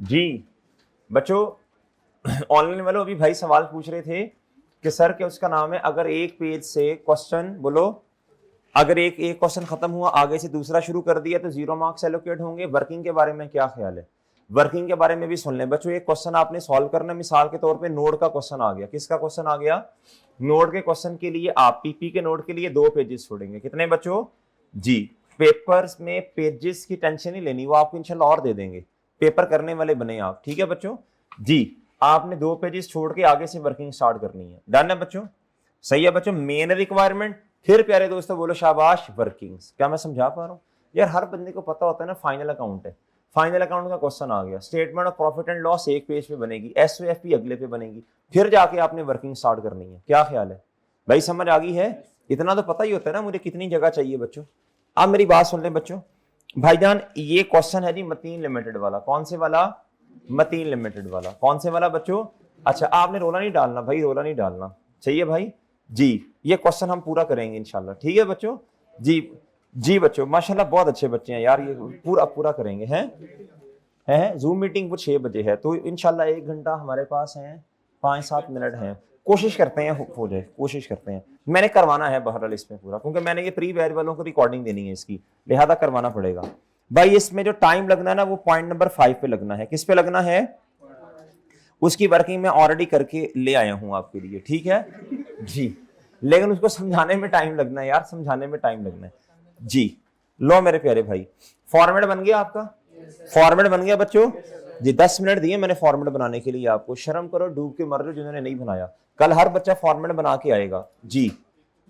जी बच्चों, ऑनलाइन वालों अभी भाई सवाल पूछ रहे थे कि सर क्या उसका नाम है, अगर एक पेज से क्वेश्चन बोलो, अगर एक एक क्वेश्चन खत्म हुआ आगे से दूसरा शुरू कर दिया तो 0 मार्क्स एलोकेट होंगे। वर्किंग के बारे में क्या ख्याल है? वर्किंग के बारे में भी सुन लें बच्चों। एक क्वेश्चन आपने सॉल्व करना, मिसाल के तौर पे नोड का क्वेश्चन आ गया। किसका क्वेश्चन आ गया? नोड के क्वेश्चन के लिए आप पीपी के नोड के लिए 2 पेजेस छोड़ेंगे। कितने बच्चों? जी। पेपर्स में पेजेस की टेंशन नहीं लेनी, वो आपको इंशाल्लाह और दे देंगे। पेपर करने वाले बने आप, ठीक है बच्चों जी। आपने 2 पेजेस छोड़ के आगे से वर्किंग स्टार्ट करनी है। डन है बच्चों? सही है बच्चों। मेन रिक्वायरमेंट, फिर प्यारे दोस्तों बोलो शाबाश वर्किंग्स। क्या मैं समझा पा रहा हूं यार? हर बंदे को पता होता है ना फाइनल अकाउंट है, फाइनल अकाउंट का क्वेश्चन आ गया, statement of profit and loss एक पेज पे बनेगी, एसओएफपी अगले पे बनेगी, फिर जाके आपने वर्किंग स्टार्ट करनी है। क्या ख्याल है भाई? समझ आ गई है? इतना तो पता ही होता है ना मुझे कितनी जगह चाहिए बच्चों। अब मेरी बात सुन ले बच्चों। भाईजान ये क्वेश्चन है जी मतीन लिमिटेड वाला। कौन से वाला? मतीन लिमिटेड वाला। कौन से वाला बच्चों? अच्छा आपने रोला नहीं डालना भाई, रोला नहीं डालना चाहिए भाई जी। ये क्वेश्चन हम पूरा करेंगे इंशाल्लाह, ठीक है बच्चों जी। जी बच्चों माशाल्लाह बहुत अच्छे बच्चे हैं यार, ये पूरा पूरा करेंगे। हैं जूम मीटिंग वो 6 बजे है, तो इंशाल्लाह 1 घंटा हमारे पास है, 5-7 मिनट हैं। कोशिश करते हैं हो जाए, कोशिश करते हैं। मैंने करवाना है बहरहाल इसमें पूरा, क्योंकि मैंने ये प्री बैच वालों को रिकॉर्डिंग देनी है इसकी, लिहाजा करवाना पड़ेगा भाई। इसमें जो टाइम लगना है ना वो पॉइंट नंबर 5 पे लगना है। किस पे लगना है? उसकी वर्किंग मैं ऑलरेडी करके ले आया हूं आपके लिए, ठीक है जी। लेकिन उसको समझाने में टाइम लगना है यार, समझाने में टाइम लगना है जी। लो मेरे प्यारे भाई, फॉर्मेट बन गया आपका? फॉर्मेट बन गया बच्चों जी। 10 मिनट दिए मैंने फॉर्मेट बनाने के लिए आपको। शर्म करो, डूब के मर लो जिन्होंने नहीं बनाया। कल हर बच्चा फॉर्मेट बना के आएगा जी।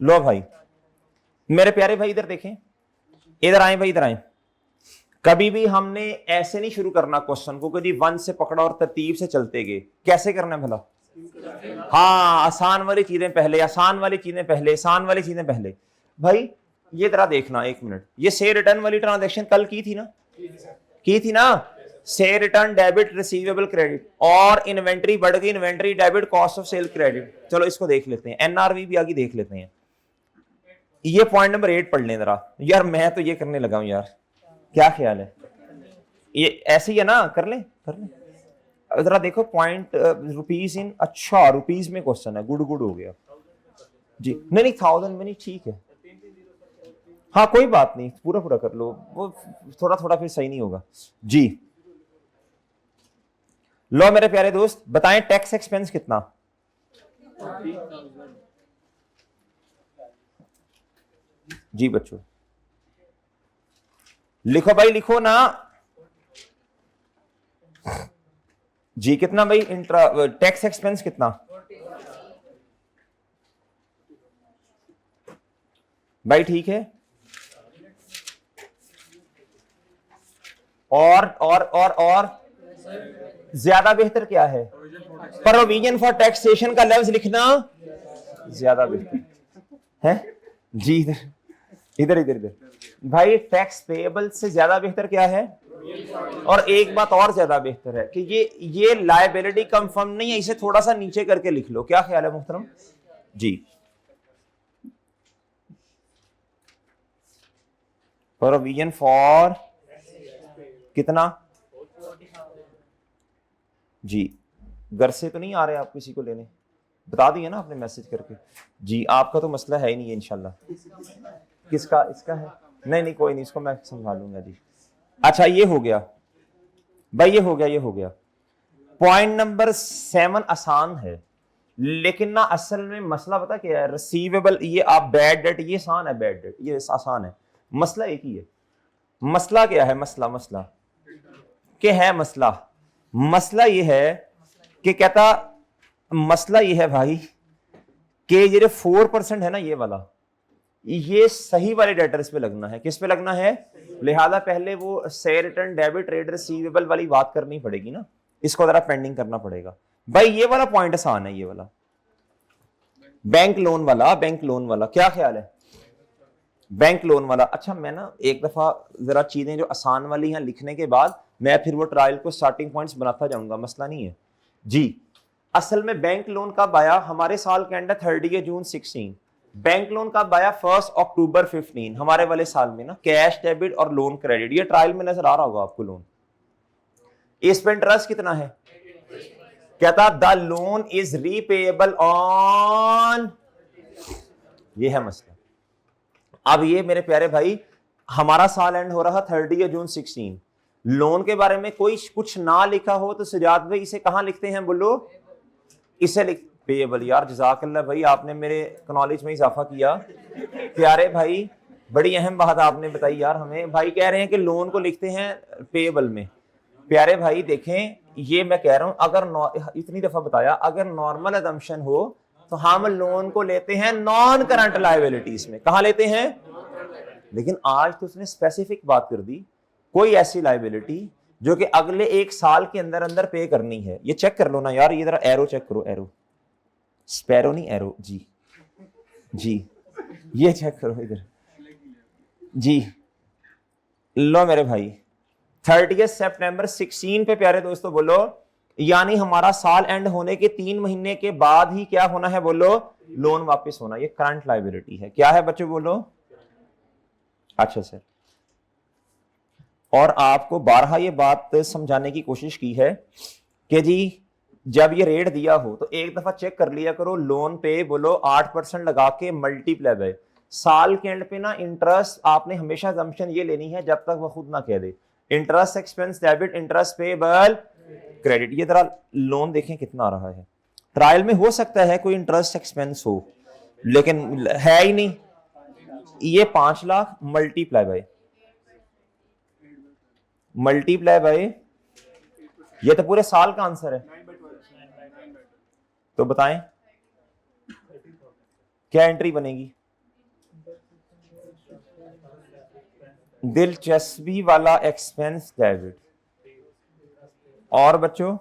लो भाई मेरे प्यारे भाई इधर देखें, इधर आए भाई, इधर आए। कभी भी हमने ऐसे नहीं शुरू करना क्वेश्चन को कि जी 1 से पकड़ा और तरतीब से चलते गए। कैसे करना है भला? हाँ, आसान वाली चीजें पहले, आसान वाली चीजें पहले, आसान वाली चीजें पहले। भाई ये तरह देखना 1 मिनट, ये से रिटर्न वाली ट्रांजैक्शन कल की थी ना? की थी ना? से रिटर्न डेबिट रिसीवेबल क्रेडिट, और इन्वेंट्री बढ़ गई, inventory debit cost of cell credit. चलो इसको देख लेते हैं, एनआरवी भी आगे देख लेते हैं। ये पॉइंट नंबर 8 पढ़ लें जरा यार, मैं तो ये करने लगा हूं यार। क्या ख्याल है? ये ऐसे ही है ना? कर लें, कर लें जरा। देखो पॉइंट रुपीज इन, अच्छा रुपीज में क्वेश्चन है, गुड गुड हो गया जी। नहीं नहीं 1000 में नहीं, ठीक है हाँ कोई बात नहीं, पूरा पूरा कर लो, वो थोड़ा थोड़ा फिर सही नहीं होगा जी। लो मेरे प्यारे दोस्त बताएं टैक्स एक्सपेंस कितना? जी बच्चों लिखो भाई, लिखो ना जी। कितना भाई इंट्रा टैक्स एक्सपेंस कितना? भाई ठीक है। और ज्यादा बेहतर क्या है? प्रोविजन फॉर टैक्सेशन का लफ्ज लिखना ज्यादा बेहतर है जी। इधर इधर इधर भाई, टैक्स पेएबल से ज्यादा बेहतर क्या है? और एक बात और ज्यादा बेहतर है कि ये लायबिलिटी कंफर्म नहीं है, इसे थोड़ा सा नीचे करके लिख लो। क्या ख्याल है मुहतरम जी? प्रोविजन फॉर कितना जी? घर से तो नहीं आ रहे आप किसी को लेने? बता दिए ना आपने मैसेज करके जी। आपका तो मसला है ही नहीं है इंशाल्लाह। किसका? इसका है? नहीं नहीं कोई नहीं, इसको मैं संभालूंगा जी। अच्छा ये हो गया भाई, ये हो गया, ये हो गया। पॉइंट नंबर 7 आसान है, लेकिन ना असल में मसला पता क्या है? रिसीवेबल, ये आप बैड डेट, ये आसान है, बैड डेट ये आसान है। मसला एक ही है। मसला क्या है? मसला क्या है? मसला ये है कि कहता, मसला ये है भाई कि ये 4% है ना ये वाला, ये सही वाले डेटर्स पे लगना है। किस पे लगना है? लिहाजा पहले वो से रिटर्न डेबिट ट्रेड रिसीवेबल वाली बात करनी पड़ेगी ना, इसको जरा पेंडिंग करना पड़ेगा भाई। ये वाला पॉइंट आसान है, ये वाला बैंक लोन वाला, बैंक लोन वाला। क्या ख्याल है? बैंक लोन वाला। अच्छा मैं ना एक दफा जरा चीजें जो आसान वाली हैं लिखने के बाद मैं फिर वो ट्रायल को स्टार्टिंग पॉइंट्स बनाता जाऊंगा, मसला नहीं है जी। असल में बैंक लोन कब आया? हमारे साल के अंडर 30 जून 16। बैंक लोन कब आया? 1 अक्टूबर 15 हमारे वाले साल में ना। कैश डेबिट और लोन क्रेडिट, ये ट्रायल में नजर आ रहा होगा आपको लोन। इस पे इंटरेस्ट कितना है? कहता the loan is repayable on, ये है मसला। अब ये मेरे प्यारे भाई, हमारा साल एंड हो रहा 30 जून 16, लोन के बारे में कोई कुछ ना लिखा हो तो सुजात भाई इसे कहां लिखते हैं बोलो? इसे लिख पेएबल। यार जज़ाकल्लाह भाई, आपने मेरे नॉलेज में इजाफा किया। प्यारे भाई बड़ी अहम बात आपने बताई यार हमें। भाई कह रहे हैं कि लोन को लिखते हैं पेएबल में। प्यारे भाई देखें, ये मैं कह रहा हूं, अगर इतनी दफा बताया, अगर नॉर्मल अजम्पशन हो तो हम लोन को लेते हैं नॉन करंट लायबिलिटीज में। कहां लेते हैं? लेकिन आज तो उसने स्पेसिफिक बात कर दी, कोई ऐसी लायबिलिटी जो कि अगले एक साल के अंदर अंदर पे करनी है। ये चेक कर लो ना यार, ये जरा एरो चेक करो, एरो, स्पैरो नहीं एरो, जी जी, ये चेक करो इधर जी। लो मेरे भाई, 30 सितंबर 16 पे प्यारे दोस्तों बोलो, यानी हमारा साल एंड होने के 3 महीने के बाद ही क्या होना है बोलो? लोन वापस होना। ये करंट लायबिलिटी है। क्या है बच्चों बोलो? अच्छा सर, और आपको बारहा ये बात समझाने की कोशिश की है कि जी जब ये रेट दिया हो तो एक दफा चेक कर लिया करो, लोन पे बोलो 8% लगा के मल्टीप्लाई बाय साल के एंड पे ना इंटरेस्ट आपने हमेशा असम्पशन ये लेनी है जब तक वो खुद ना कह दे interest expense debit interest payable credit. ये जरा लोन देखें कितना आ रहा है। ट्रायल में हो सकता है कोई इंटरेस्ट एक्सपेंस हो, लेकिन है ही नहीं। ये 5 लाख मल्टीप्लाई बाय ये तो पूरे साल का आंसर है। तो बताएं क्या एंट्री बनेगी? दिलचस्पी वाला एक्सपेंस डेबिट। और बच्चों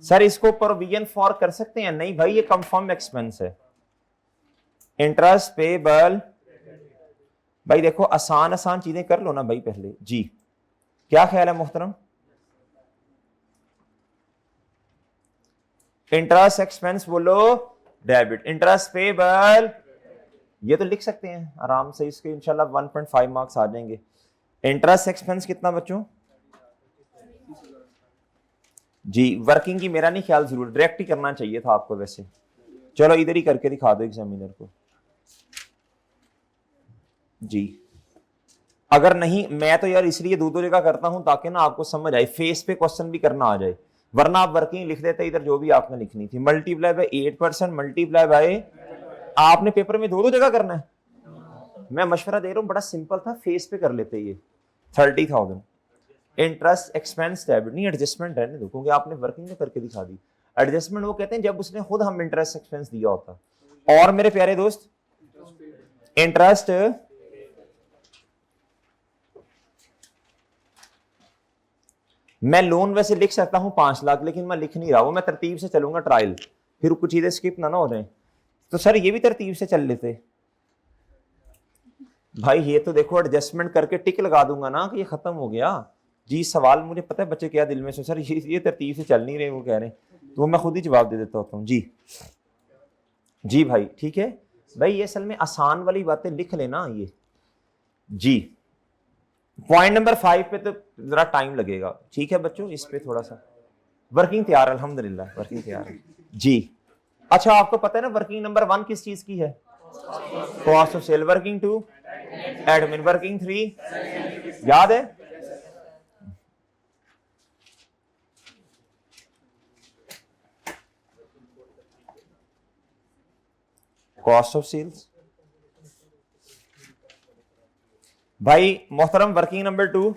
सर इसको प्रोविजन फॉर कर सकते हैं? नहीं भाई, ये कंफर्म एक्सपेंस है। इंटरेस्ट पेबल, भाई देखो आसान आसान चीजें कर लो ना भाई पहले जी। क्या ख्याल है मोहतरम? इंटरेस्ट एक्सपेंस बोलो डेबिट, इंटरेस्ट पेबल, ये तो लिख सकते हैं आराम से। इसके इंशाल्लाह 1.5 मार्क्स आ जाएंगे। इंटरेस्ट एक्सपेंस कितना बच्चों? जी वर्किंग की मेरा नहीं ख्याल, जरूर डायरेक्ट ही करना चाहिए था आपको वैसे। चलो इधर ही करके दिखा दो एग्जामिनर को जी। अगर नहीं, मैं तो यार इसलिए दो जगह करता हूं ताकि ना आपको समझ आए, फेस पे क्वेश्चन भी करना आ जाए, वरना आप वर्किंग लिख देते इधर जो भी आपने लिखनी थी। मल्टीप्लाई बाय 8% मल्टीप्लाई बाय, आपने पेपर में दो जगह करना है। मैं मशवरा दे रहा हूं, बड़ा सिंपल था, फेस पे कर लेते ये 30,000 इंटरेस्ट एक्सपेंस डेबिट। नहीं एडजस्टमेंट रहने दो क्योंकि आपने वर्किंग में करके दिखा दी। एडजस्टमेंट वो कहते हैं जब उसने खुद हम इंटरेस्ट एक्सपेंस दिया होता। और मेरे प्यारे दोस्त इंटरेस्ट मैं लोन वैसे लिख सकता हूं 5 लाख, लेकिन मैं लिख नहीं रहा हूं, मैं तरतीब से चलूंगा ट्रायल, फिर कुछ चीजें स्किप ना हो जाए। तो सर ये भी तरतीब से चल लेते भाई। ये तो देखो एडजस्टमेंट करके टिक लगा दूंगा ना कि ये खत्म हो गया जी। सवाल मुझे पता है बच्चे क्या दिल में से, सर ये तरतीब से चल नहीं रहे वो कह रहे हैं, तो मैं खुद ही जवाब दे देता होता हूँ जी। जी भाई ठीक है भाई, ये असल में आसान वाली बातें लिख लेना ये जी। पॉइंट नंबर 5 पे तो जरा टाइम लगेगा, ठीक है बच्चों। इस पे थोड़ा सा वर्किंग तैयार, अल्हम्दुलिल्लाह वर्किंग तैयार है जी। अच्छा आपको पता है ना वर्किंग नंबर 1 किस चीज की है? Cost of sale. Working 2 admin. Working 3 याद है? Cost of sales. भाई मोहतरम वर्किंग नंबर 2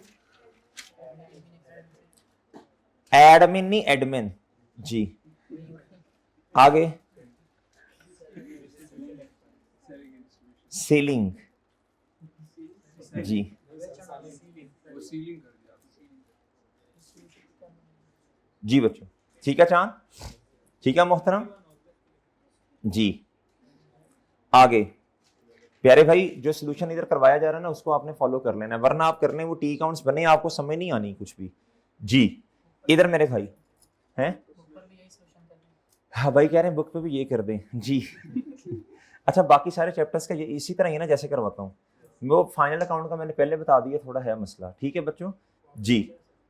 एडमिन नहीं एडमिन जी। आगे सेलिंग जी। जी बच्चों ठीक है चांद, ठीक है मोहतरम जी। आगे प्यारे भाई जो सोल्यूशन इधर करवाया जा रहा है ना उसको आपने फॉलो कर लेना है, वरना आप करने वो टी काउंट्स बने आपको समझ नहीं आनी कुछ भी जी। इधर मेरे भाई हैं, हाँ भाई कह रहे हैं बुक पे भी ये कर दें जी। अच्छा बाकी सारे चैप्टर्स का ये इसी तरह ही ना जैसे करवाता हूँ। वो फाइनल अकाउंट का मैंने पहले बता दिया, थोड़ा है मसला, ठीक है बच्चों जी।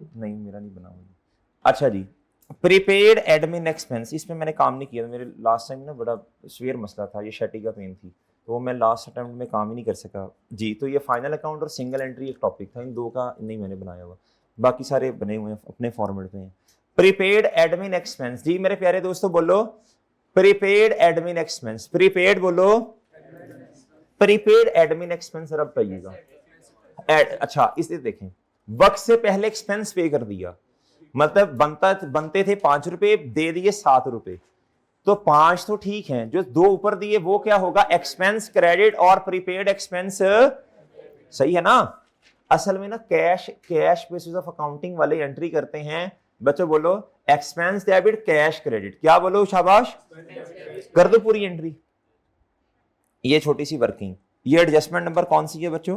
नहीं मेरा नहीं बना हुआ। अच्छा जी, प्रीपेड एडमिन एक्सपेंस, इसमें मैंने काम नहीं किया, मेरे लास्ट टाइम ना बड़ा स्वेयर मसला था, ये शटी का पेन थी, तो वो मैं लास्ट अटेम्प्ट में काम ही नहीं कर सका जी। तो ये फाइनल अकाउंट और सिंगल एंट्री एक टॉपिक था, इन दो का नहीं मैंने बनाया हुआ, बाकी सारे बने हुए हैं अपने फॉर्मेट में। प्रीपेड एडमिन एक्सपेंस, जी मेरे प्यारे दोस्तों बोलो प्रीपेड एडमिन एक्सपेंस, प्रीपेड बोलो, प्रीपेड एडमिन एक्सपेंस जरा बताइएगा। अच्छा इसे देखें, वक्त से पहले एक्सपेंस पे कर दिया, मतलब बनते थे 5 रुपए, दे दिए 7 रुपए, तो 5 तो ठीक है, जो 2 ऊपर दिए वो क्या होगा, एक्सपेंस क्रेडिट और प्रीपेड एक्सपेंस, सही है ना। असल में ना कैश बेसिस ऑफ अकाउंटिंग वाले एंट्री करते हैं बच्चों, बोलो एक्सपेंस डेबिट कैश क्रेडिट, क्या बोलो, शाबाश, कर दो पूरी एंट्री। ये छोटी सी वर्किंग, ये एडजस्टमेंट नंबर कौन सी है बच्चों,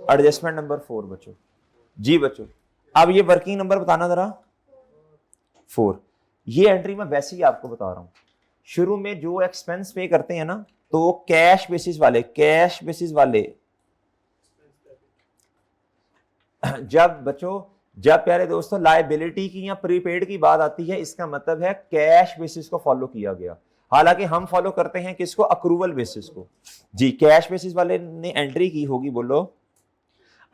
एडजस्टमेंट नंबर 4 बच्चों, जी बच्चों। अब ये वर्किंग नंबर बताना जरा, 4। ये एंट्री मैं वैसे ही आपको बता रहा हूं, शुरू में जो एक्सपेंस पे करते हैं ना, तो कैश बेसिस वाले जब बच्चों, जब प्यारे दोस्तों लायबिलिटी की या प्रीपेड की बात आती है, इसका मतलब है कैश बेसिस को फॉलो किया गया, हालांकि हम फॉलो करते हैं किसको, अक्रूवल बेसिस को जी। कैश बेसिस वाले ने एंट्री की होगी, बोलो।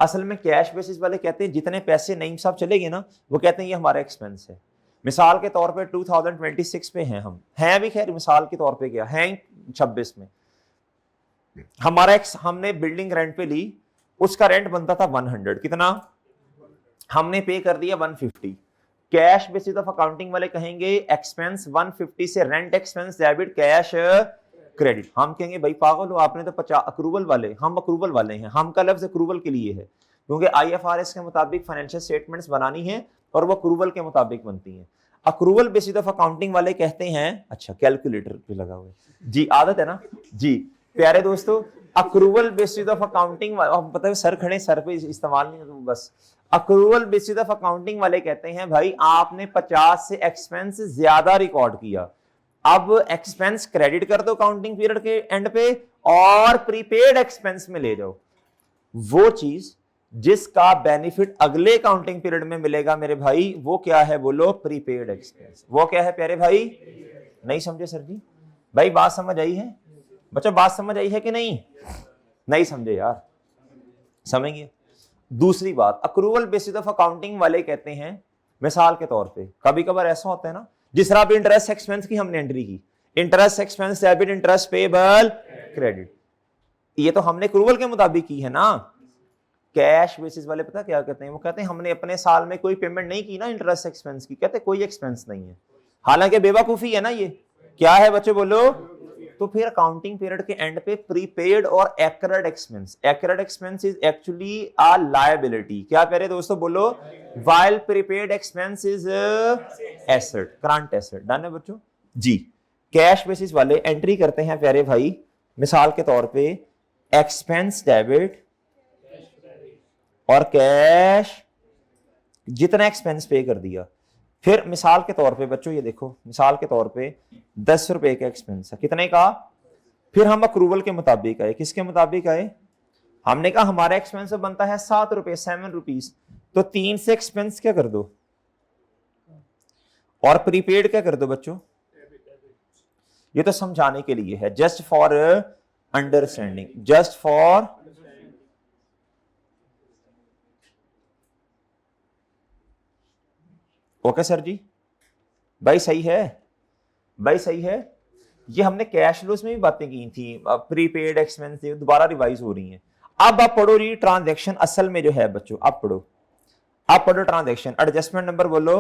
असल में कैश बेसिस वाले कहते हैं जितने पैसे नईम साहब चलेंगे ना, वो कहते हैं ये हमारा एक्सपेंस है। मिसाल के तौर पे 2026 पे हैं हम, हैं भी, खैर मिसाल के तौर पे क्या हैं, 26 में हमारा हमने बिल्डिंग रेंट पे ली, उसका रेंट बनता था 100, कितना हमने पे कर दिया 150। कैश बेसिस ऑफ अकाउंटिंग वाले कहेंगे एक्सपेंस 150 से rent expense debit cash credit. हम कहेंगे भाई पागल हो, आपने तो 50 अक्रूवल वाले, हम अक्रूवल वाले हैं, हम का लफ्ज अक्रूवल के लिए है, क्योंकि आईएफआरएस के मुताबिक फाइनेंशियल स्टेटमेंट्स बनानी है और वो अक्रूवल के मुताबिक बनती है। अक्रूवल बेसिस ऑफ अकाउंटिंग वाले कहते हैं, अच्छा कैलकुलेटर पे लगा हुआ है जी, आदत है ना जी प्यारे दोस्तों। अक्रूवल बेसिस ऑफ अकाउंटिंग, पता है सर खड़े, सर पे इस्तेमाल नहीं है तो बस। अक्रूवल बेसिस ऑफ अकाउंटिंग वाले कहते हैं भाई आपने 50 से एक्सपेंस ज्यादा रिकॉर्ड किया, अब एक्सपेंस क्रेडिट कर दो अकाउंटिंग पीरियड के एंड पे और प्रीपेड एक्सपेंस में ले जाओ। वो चीज जिसका बेनिफिट अगले अकाउंटिंग पीरियड में मिलेगा मेरे भाई, वो क्या है, बोलो प्रीपेड एक्सपेंस। वो क्या है प्यारे भाई, नहीं समझे सर जी, भाई बात समझ आई है बच्चों, बात समझ आई है कि नहीं, नहीं समझे यार, समझेंगे। दूसरी बात, अक्रूवल बेसिस ऑफ अकाउंटिंग वाले कहते हैं, मिसाल के तौर पे कभी कभार ऐसा होता है ना, जिस तरह भी इंटरेस्ट एक्सपेंस की हमने एंट्री की, interest expense debit interest payable credit, ये तो हमने अक्रूवल के मुताबिक की है ना। कैश बेसिस वाले पता क्या कहते हैं, वो कहते हैं हमने अपने साल में कोई पेमेंट नहीं की ना इंटरेस्ट एक्सपेंस की, कहते कोई एक्सपेंस नहीं है, हालांकि बेवकूफी है ना ये, क्या है बच्चों बोलो। तो फिर अकाउंटिंग पीरियड के एंड पे प्रीपेड और accrued expense is actually a liability, क्या प्यारे दोस्तों बोलो, while prepaid expense is asset, current asset, done है बच्चों जी। कैश बेसिस वाले एंट्री करते हैं प्यारे भाई, मिसाल के तौर पे एक्सपेंस डेबिट और कैश, जितना एक्सपेंस पे कर दिया। फिर मिसाल के तौर पे बच्चों ये देखो, मिसाल के तौर पे 10 रुपए का एक्सपेंस है, कितने का, फिर हम अक्रूवल के मुताबिक आए, किसके मुताबिक आए, हमने कहा हमारा एक्सपेंस बनता है 7 रुपए, 7 रुपीज, तो 3 से एक्सपेंस क्या कर दो और प्रीपेड क्या कर दो बच्चों, ये तो समझाने के लिए है, just for understanding, just for, okay sir ji, भाई सही है, भाई सही है। ये हमने कैश फ्लोस में भी बातें की थी, प्रीपेड एक्सपेंस दोबारा रिवाइज हो रही हैं। अब आप पढ़ो जी ट्रांजैक्शन असल में जो है बच्चों, आप पढ़ो, आप पढ़ो ट्रांजैक्शन, एडजस्टमेंट नंबर बोलो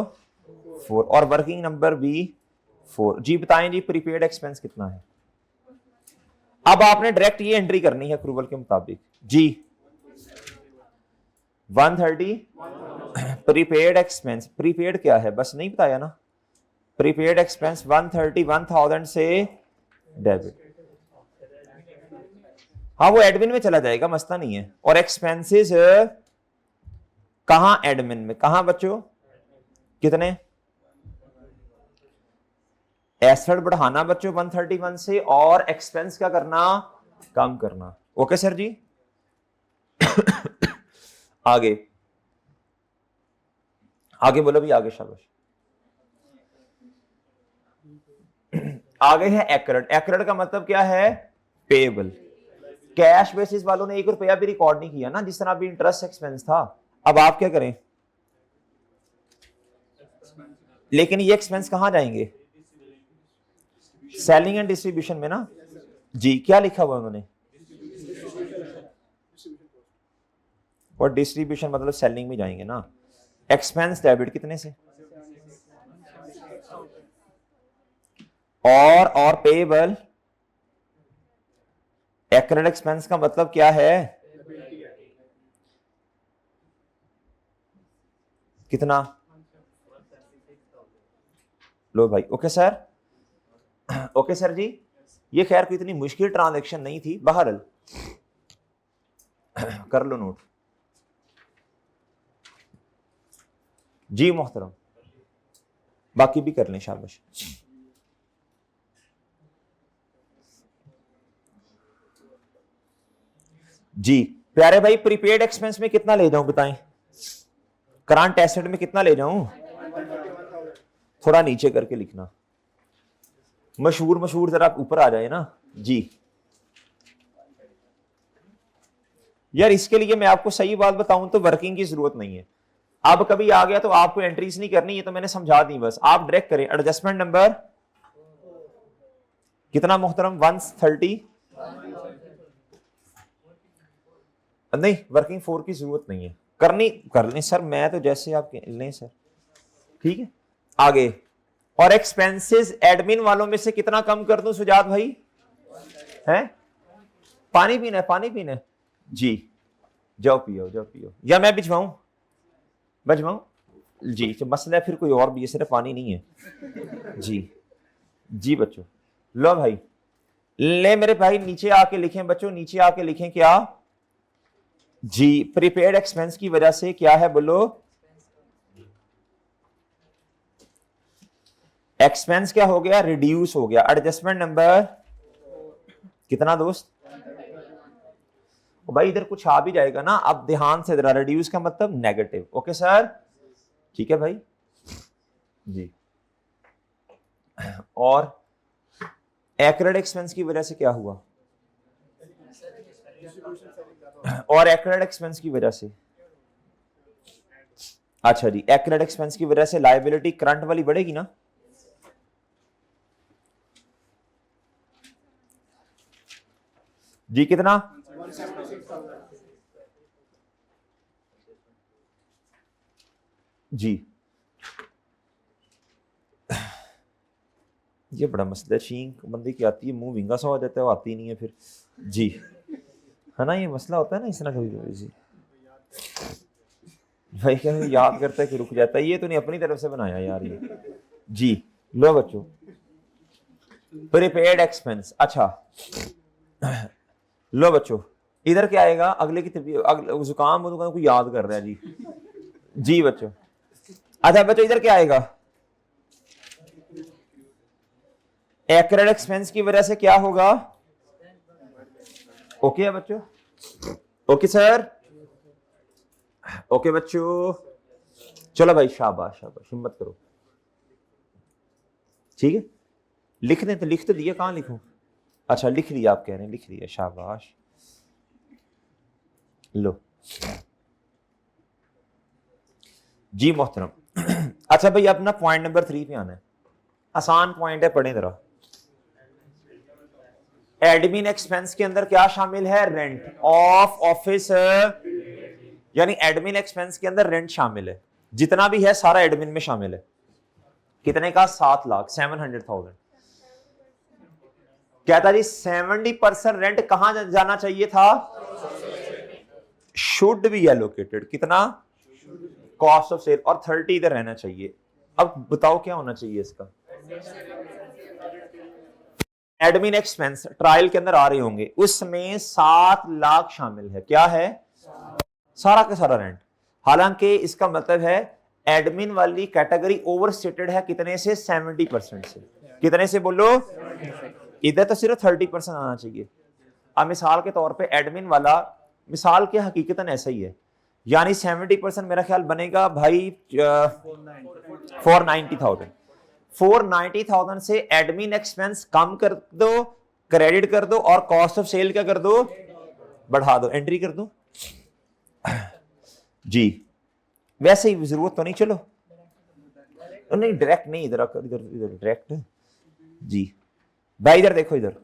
4 और वर्किंग नंबर भी 4 जी। बताएं जी प्रीपेड एक्सपेंस कितना है, अब आपने डायरेक्ट ये एंट्री करनी है अप्रूवल के मुताबिक जी, 130 प्रीपेड एक्सपेंस, प्रीपेड क्या है बस नहीं बताया ना, प्रीपेड एक्सपेंस 130 से डेबिट, हाँ वो एडमिन में चला जाएगा, मसला नहीं है। और एक्सपेंसेस कहां, एडमिन में, कहां बच्चों, कितने, एसेट बढ़ाना बच्चों 131 से और एक्सपेंस क्या करना, कम करना, ओके सर जी। आगे आगे बोलो भी, आगे शाबाश। आगे है एक्रेड। एक्रेड का मतलब क्या है? पेएबल। कैश बेसिस वालों ने 1 रुपया भी रिकॉर्ड नहीं किया ना, जिस तरह भी इंटरेस्ट एक्सपेंस था। अब आप क्या करें? लेकिन ये एक्सपेंस कहां जाएंगे? सेलिंग एंड डिस्ट्रीब्यूशन में ना जी। क्या लिखा हुआ उन्होंने? और डिस्ट्रीब्यूशन मतलब सेलिंग में जाएंगे ना। एक्सपेंस डेबिट कितने से? और पेएबल। एक्रेड एक्सपेंस का मतलब क्या है? कितना? लो भाई। ओके सर, ओके सर जी। ये खैर कोई इतनी मुश्किल ट्रांजैक्शन नहीं थी, बहरहाल कर लो नोट जी मोहतरम। बाकी भी कर लें, शाबाश। जी प्यारे भाई, प्रीपेड एक्सपेंस में कितना ले जाऊं बताएं? करंट एसेट में कितना ले जाऊं? थोड़ा नीचे करके लिखना, मशहूर जरा ऊपर आ जाए ना जी। यार इसके लिए मैं आपको सही बात बताऊं तो वर्किंग की जरूरत नहीं है। अब कभी आ गया तो आपको एंट्रीज नहीं करनी, ये तो मैंने समझा दी, बस आप डायरेक्ट करें। एडजस्टमेंट नंबर कितना मोहतरम? 130। नहीं, वर्किंग 4 की जरूरत नहीं है, करनी कर लें सर, मैं तो जैसे आप लें सर, ठीक है। आगे, और एक्सपेंसेस एडमिन वालों में से कितना कम कर दूं सुजात भाई? हैं? पानी पीना है? पानी पीना है जी, जाओ पियो, जाओ पियो, या मैं भिजवाऊं? जी। तो मसला फिर कोई और भी है, सिर्फ पानी नहीं है जी। जी बच्चों, लो भाई, ले मेरे भाई नीचे आके लिखें बच्चों, नीचे आके लिखें क्या जी? प्रीपेड एक्सपेंस की वजह से क्या है बोलो? एक्सपेंस क्या हो गया? रिड्यूस हो गया। एडजस्टमेंट नंबर कितना दोस्त? भाई इधर कुछ आ भी जाएगा ना, अब ध्यान से जरा। रिड्यूस का मतलब नेगेटिव। ओके सर, ठीक है भाई जी। और एक्रेड एक्सपेंस की वजह से क्या हुआ? और एक्रेड एक्सपेंस की वजह से, अच्छा जी, एक्रेड एक्सपेंस की वजह से लायबिलिटी करंट वाली बढ़ेगी ना। जी कितना? जी ये बड़ा मसला, छींक बंदे की आती है, मुंह विंगा सा हो जाता है, वो आती नहीं है फिर जी, है ना, ये मसला होता है ना इस तरह कभी जी। भाई क्या याद करता है कि रुक जाता है, ये तो नहीं अपनी तरफ से बनाया यार ये जी। लो बच्चों, प्रीपेड एक्सपेंस, अच्छा लो बच्चों, इधर क्या आएगा? अगले की जुकाम को याद कर रहा है जी। जी बच्चों, अच्छा बच्चों इधर क्या आएगा? एक्रेड एक्सपेंस की वजह से क्या होगा? ओके है बच्चों? ओके सर, ओके बच्चों, चलो भाई शाबाश शाबाश, हिम्मत करो, ठीक है। लिख दें तो लिख तो दिया, कहां लिखूं? अच्छा लिख लिया, आप कह रहे हैं लिख लिया, शाबाश। लो जी मोहतरम। अच्छा भाई अपना पॉइंट नंबर 3 पे आना है, आसान पॉइंट है, पढ़ें जरा। एडमिन एक्सपेंस के अंदर क्या शामिल है? रेंट ऑफ ऑफिस, यानी एडमिन एक्सपेंस के अंदर रेंट शामिल है, जितना भी है सारा एडमिन में शामिल है। कितने का? 7 लाख, 700,000। कहता जी 70% रेंट कहां जाना चाहिए था? शुड बी एलोकेटेड, कितना? कॉस्ट ऑफ सेल, और 30 इधर रहना चाहिए। अब बताओ क्या होना चाहिए इसका? एडमिन एक्सपेंस ट्रायल के अंदर आ रहे होंगे, उसमें 7 लाख शामिल है। क्या है? सारा का सारा रेंट। हालांकि इसका मतलब है एडमिन वाली कैटेगरी ओवरस्टेटेड है, कितने से? 70% से। कितने से बोलो? इधर तो सिर्फ 30% आना चाहिए। अब मिसाल के तौर पे एडमिन वाला, मिसाल के हकीकतन ऐसा ही है, यानी 70% मेरा ख्याल बनेगा भाई 490,000। 490,000 से एडमिन एक्सपेंस कम कर दो, क्रेडिट कर दो, और कॉस्ट ऑफ सेल क्या कर दो, बढ़ा दो, एंट्री कर दो जी। वैसे ही जरूरत तो नहीं, चलो नहीं डायरेक्ट नहीं, इधर इधर इधर डायरेक्ट जी। भाई इधर देखो, इधर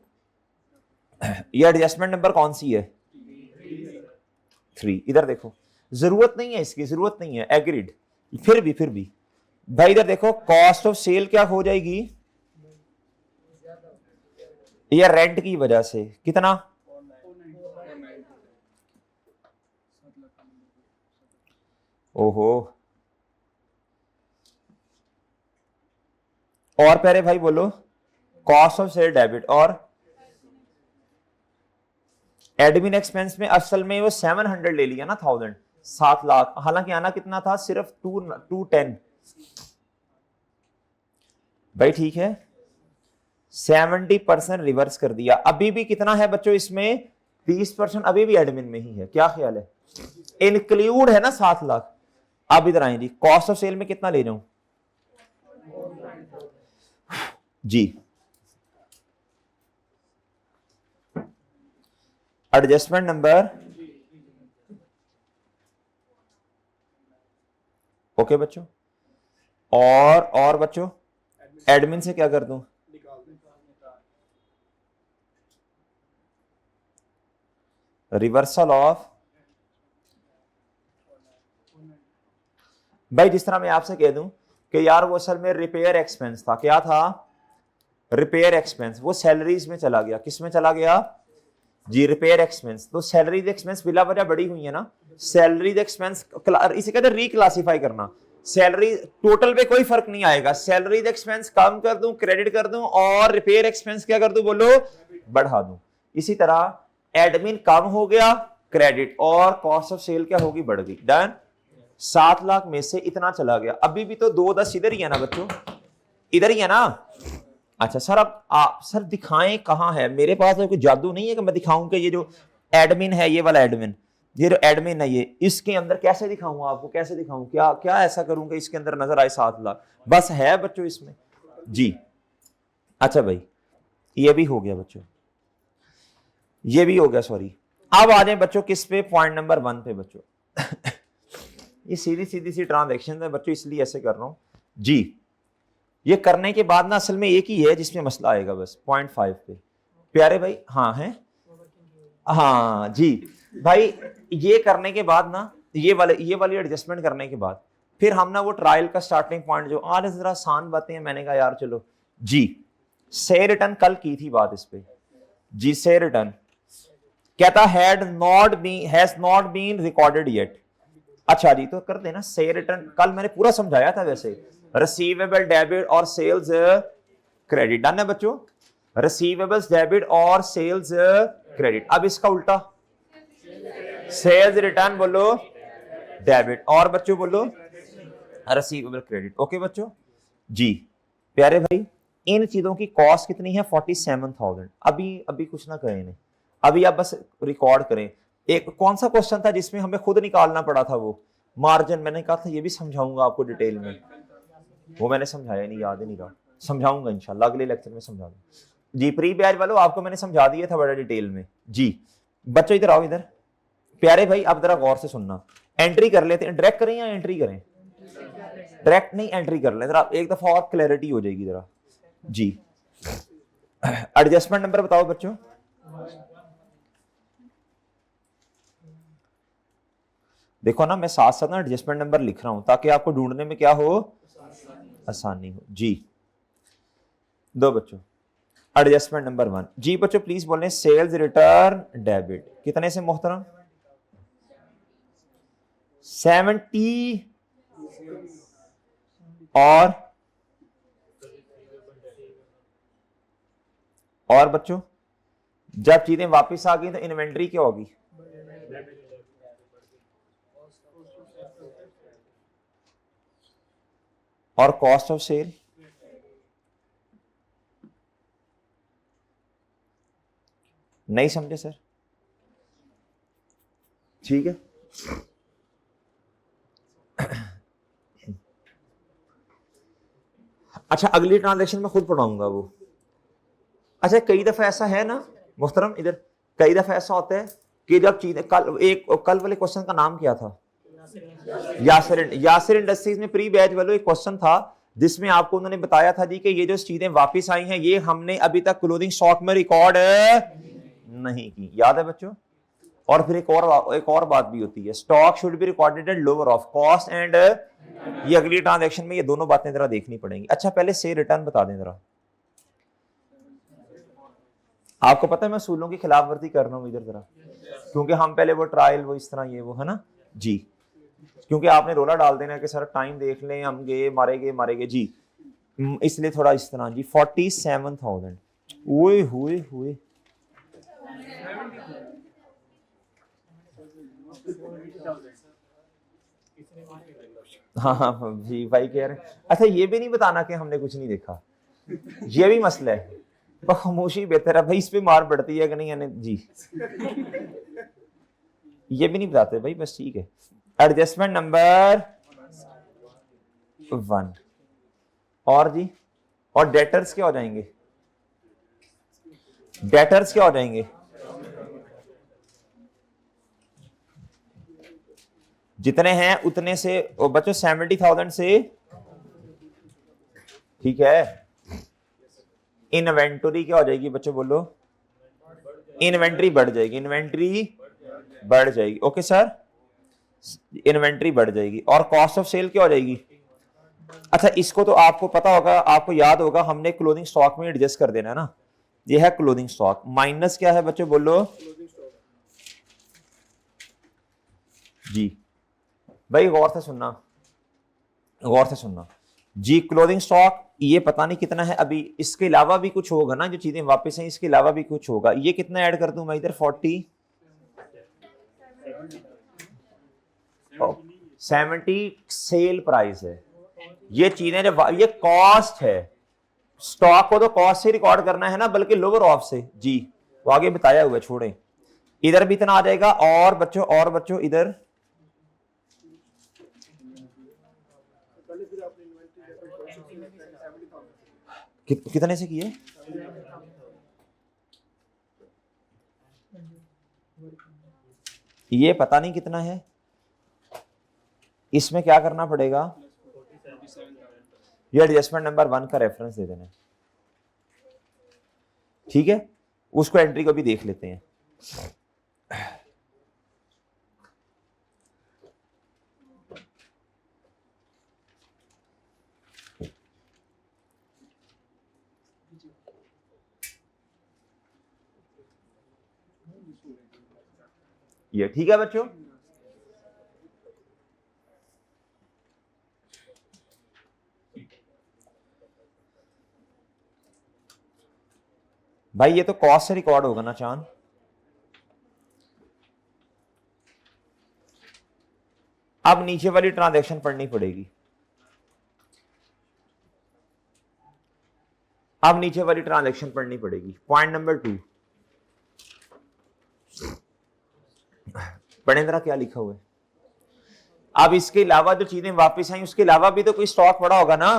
ये एडजस्टमेंट नंबर कौन सी है, 3। इधर देखो, जरूरत नहीं है इसकी, जरूरत नहीं है, एग्रीड। फिर भी भाई इधर देखो, कॉस्ट ऑफ सेल क्या हो जाएगी, ये रेंट की वजह से कितना, ओहो, और पहले भाई बोलो, कॉस्ट ऑफ सेल डेबिट और एडमिन एक्सपेंस में असल में वो 700 ले लिया ना, 1000, 7 लाख, हालांकि आना कितना था, सिर्फ 210। भाई ठीक है, 70% रिवर्स कर दिया। अभी भी कितना है बच्चों इसमें, 30% अभी भी एडमिन में ही है, क्या ख्याल है, इंक्लूड है ना 7 लाख। अब इधर आए जी, कॉस्ट ऑफ सेल में कितना ले जाऊं जी, एडजस्टमेंट नंबर, ओके बच्चों, और बच्चों एडमिन से क्या कर दूं, रिवर्सल ऑफ। भाई जिस तरह मैं आपसे कह दूं कि यार वो असल में रिपेयर एक्सपेंस था, क्या था, रिपेयर एक्सपेंस, वो सैलरीज में चला गया, किस में चला गया जी, रिपेयर एक्सपेंस। तो सैलरीज एक्सपेंस बिला वजह बढ़ी हुई है ना, सैलरीज एक्सपेंस इसे कहते हैं रिक्लासिफाई करना। सैलरी टोटल पे कोई फर्क नहीं आएगा, सैलरीज एक्सपेंस कम कर दूं, क्रेडिट कर दूं, और रिपेयर एक्सपेंस क्या कर दूं, बोलो बढ़ा दूं। इसी तरह एडमिन कम हो गया, क्रेडिट, और कॉस्ट ऑफ सेल क्या होगी, बढ़ गई, डन। 7 लाख में से इतना चला गया, अभी भी तो 210 इधर ही है ना बच्चों, इधर ही है ना। अच्छा सर, अब आप सर दिखाएं कहां है, मेरे पास तो कोई जादू नहीं है कि मैं दिखाऊं कि ये जो एडमिन है, ये वाला एडमिन, ये जो एडमिन है, ये इसके अंदर कैसे दिखाऊं आपको, कैसे दिखाऊं, क्या क्या ऐसा करूं कि इसके अंदर नजर आए 7 लाख, बस है बच्चों इसमें जी। अच्छा भाई ये भी हो गया बच्चों, ये भी हो गया, सॉरी। अब आ जाए बच्चों किस पे, पॉइंट नंबर 1 पे बच्चों ये सीधी सीधी सी ट्रांजैक्शन है बच्चों, इसलिए ऐसे कर रहा हूं जी। ये करने के बाद ना असल में एक ही है जिसमें मसला आएगा, बस पॉइंट 5 पे प्यारे भाई, हाँ है, हाँ जी भाई। ये करने के बाद ना, ये वाली एडजस्टमेंट करने के बाद फिर हम ना वो ट्रायल का स्टार्टिंग पॉइंट जो आज जरा आसान बातें हैं, मैंने कहा यार चलो जी, से रिटर्न कल की थी बात इस पे जी। से रिटर्न कहता has not been recorded yet. अच्छा जी, तो कर देना से रिटर्न, कल मैंने पूरा समझाया था वैसे, रिसीवेबल डेबिट और सेल्स क्रेडिट, डन है बच्चों, रिसीवेबल्स डेबिट और सेल्स क्रेडिट। अब इसका उल्टा, सेल्स रिटर्न बोलो डेबिट, और बच्चों बोलो रिसीवेबल क्रेडिट, ओके बच्चों जी। प्यारे भाई इन चीजों की कॉस्ट कितनी है, 47,000। अभी कुछ ना करें इन्हें, अभी आप बस रिकॉर्ड करें। एक कौन सा क्वेश्चन था जिसमें हमें खुद निकालना पड़ा था, वो मार्जिन, मैंने कहा था ये भी समझाऊंगा आपको डिटेल में, वो मैंने समझाया नहीं, याद ही नहीं रहा, समझाऊंगा इंशाल्लाह अगले लेक्चर में समझा दूंगा जी। प्री बैच वालों आपको मैंने समझा दिया था बड़ा डिटेल में जी। बच्चों इधर आओ, इधर प्यारे भाई अब जरा गौर से सुनना, एंट्री कर लेते हैं, डायरेक्ट करें या एंट्री करें, डायरेक्ट नहीं एंट्री कर लें जरा, एक दफा और क्लैरिटी हो जाएगी जरा जी। एडजस्टमेंट नंबर बताओ बच्चों, देखो ना मैं साथ साथ ना एडजस्टमेंट नंबर लिख रहा हूं ताकि आपको ढूंढने में क्या हो, आसानी हो जी। दो बच्चों, एडजस्टमेंट नंबर 1 जी बच्चों, प्लीज बोलें सेल्स रिटर्न डेबिट, कितने से मोहतरम, 70, और बच्चों जब चीजें वापस आ गई तो इन्वेंट्री क्या होगी, और कॉस्ट ऑफ सेल, नहीं समझे सर, ठीक है अच्छा अगली ट्रांजेक्शन में खुद पढ़ाऊंगा वो। अच्छा कई दफा ऐसा है ना मुहतरम, इधर कई दफा ऐसा होता है कि जब चीजें कल वाले क्वेश्चन का नाम क्या था, यासिर इंडस्ट्रीज में प्री बैच वालों एक क्वेश्चन था जिसमें आपको उन्होंने बताया था जी कि ये जो चीजें वापस आई हैं ये हमने अभी तक क्लोजिंग स्टॉक में रिकॉर्ड नहीं की, याद है बच्चों। और फिर एक और बात भी होती है, stock should be recorded at lower of cost and, ये अगली ट्रांजैक्शन में ये दोनों बातें जरा देखनी पड़ेंगी। अच्छा पहले से रिटर्न बता दें जरा, आपको पता है मैं सूलों की खिलाफ वर्जी कर रहा हूं इधर जरा, क्योंकि हम पहले वो ट्रायल वो इस तरह ये वो है ना जी, क्योंकि आपने रोला डाल देना कि सर टाइम देख लें, हम गए मारे गए जी, इसलिए थोड़ा इस तरह जी। 47,000 हुए हुए हुए हाँ हाँ जी भाई कह रहे हैं। अच्छा ये भी नहीं बताना कि हमने कुछ नहीं देखा, ये भी मसला है, पर खामोशी बेहतर है भाई, इस पे मार पड़ती है कि नहीं यानी जी, ये भी नहीं बताते भाई, बस ठीक है। एडजस्टमेंट नंबर 1 और जी, और डेटर्स क्या हो जाएंगे, डेटर्स क्या हो जाएंगे, जितने हैं उतने से बच्चों 70,000 से, ठीक है। इन्वेंटरी क्या हो जाएगी बच्चों बोलो, इन्वेंटरी बढ़ जाएगी, इन्वेंटरी बढ़ जाएगी, ओके सर, इन्वेंटरी बढ़ जाएगी। और कॉस्ट ऑफ सेल क्या हो जाएगी, अच्छा इसको तो आपको पता होगा, आपको याद होगा, हमने क्लोजिंग स्टॉक में एडजस्ट कर देना है ना, ये है क्लोजिंग स्टॉक माइनस क्या है बच्चों बोलो जी, भाई गौर से सुनना, गौर से सुनना जी। क्लोजिंग स्टॉक ये पता नहीं कितना है अभी, इसके अलावा भी कुछ होगा ना, जो चीजें वापस हैं इसके अलावा भी कुछ होगा, ये कितना ऐड कर दूं मैं इधर 70 सेल प्राइस है, ये चीजें जब ये कॉस्ट है, स्टॉक को तो कॉस्ट से रिकॉर्ड करना है ना, बल्कि लोअर ऑफ से जी, वो आगे बताया हुआ है, छोड़ें, इधर भी इतना आ जाएगा। और बच्चों इधर कितने से किए, ये पता नहीं कितना है, इसमें क्या करना पड़ेगा, ये एडजस्टमेंट नंबर 1 का रेफरेंस दे देना, ठीक है, उसको एंट्री को भी देख लेते हैं। ये ठीक है बच्चों, भाई ये तो कॉस्ट से रिकॉर्ड होगा ना चांद, अब नीचे वाली ट्रांजैक्शन पढ़नी पड़ेगी, अब नीचे वाली ट्रांजैक्शन पढ़नी पड़ेगी। पॉइंट नंबर 2 पढ़े जरा क्या लिखा हुआ है। अब इसके अलावा जो चीजें वापस आई उसके अलावा भी तो कोई स्टॉक पड़ा होगा ना,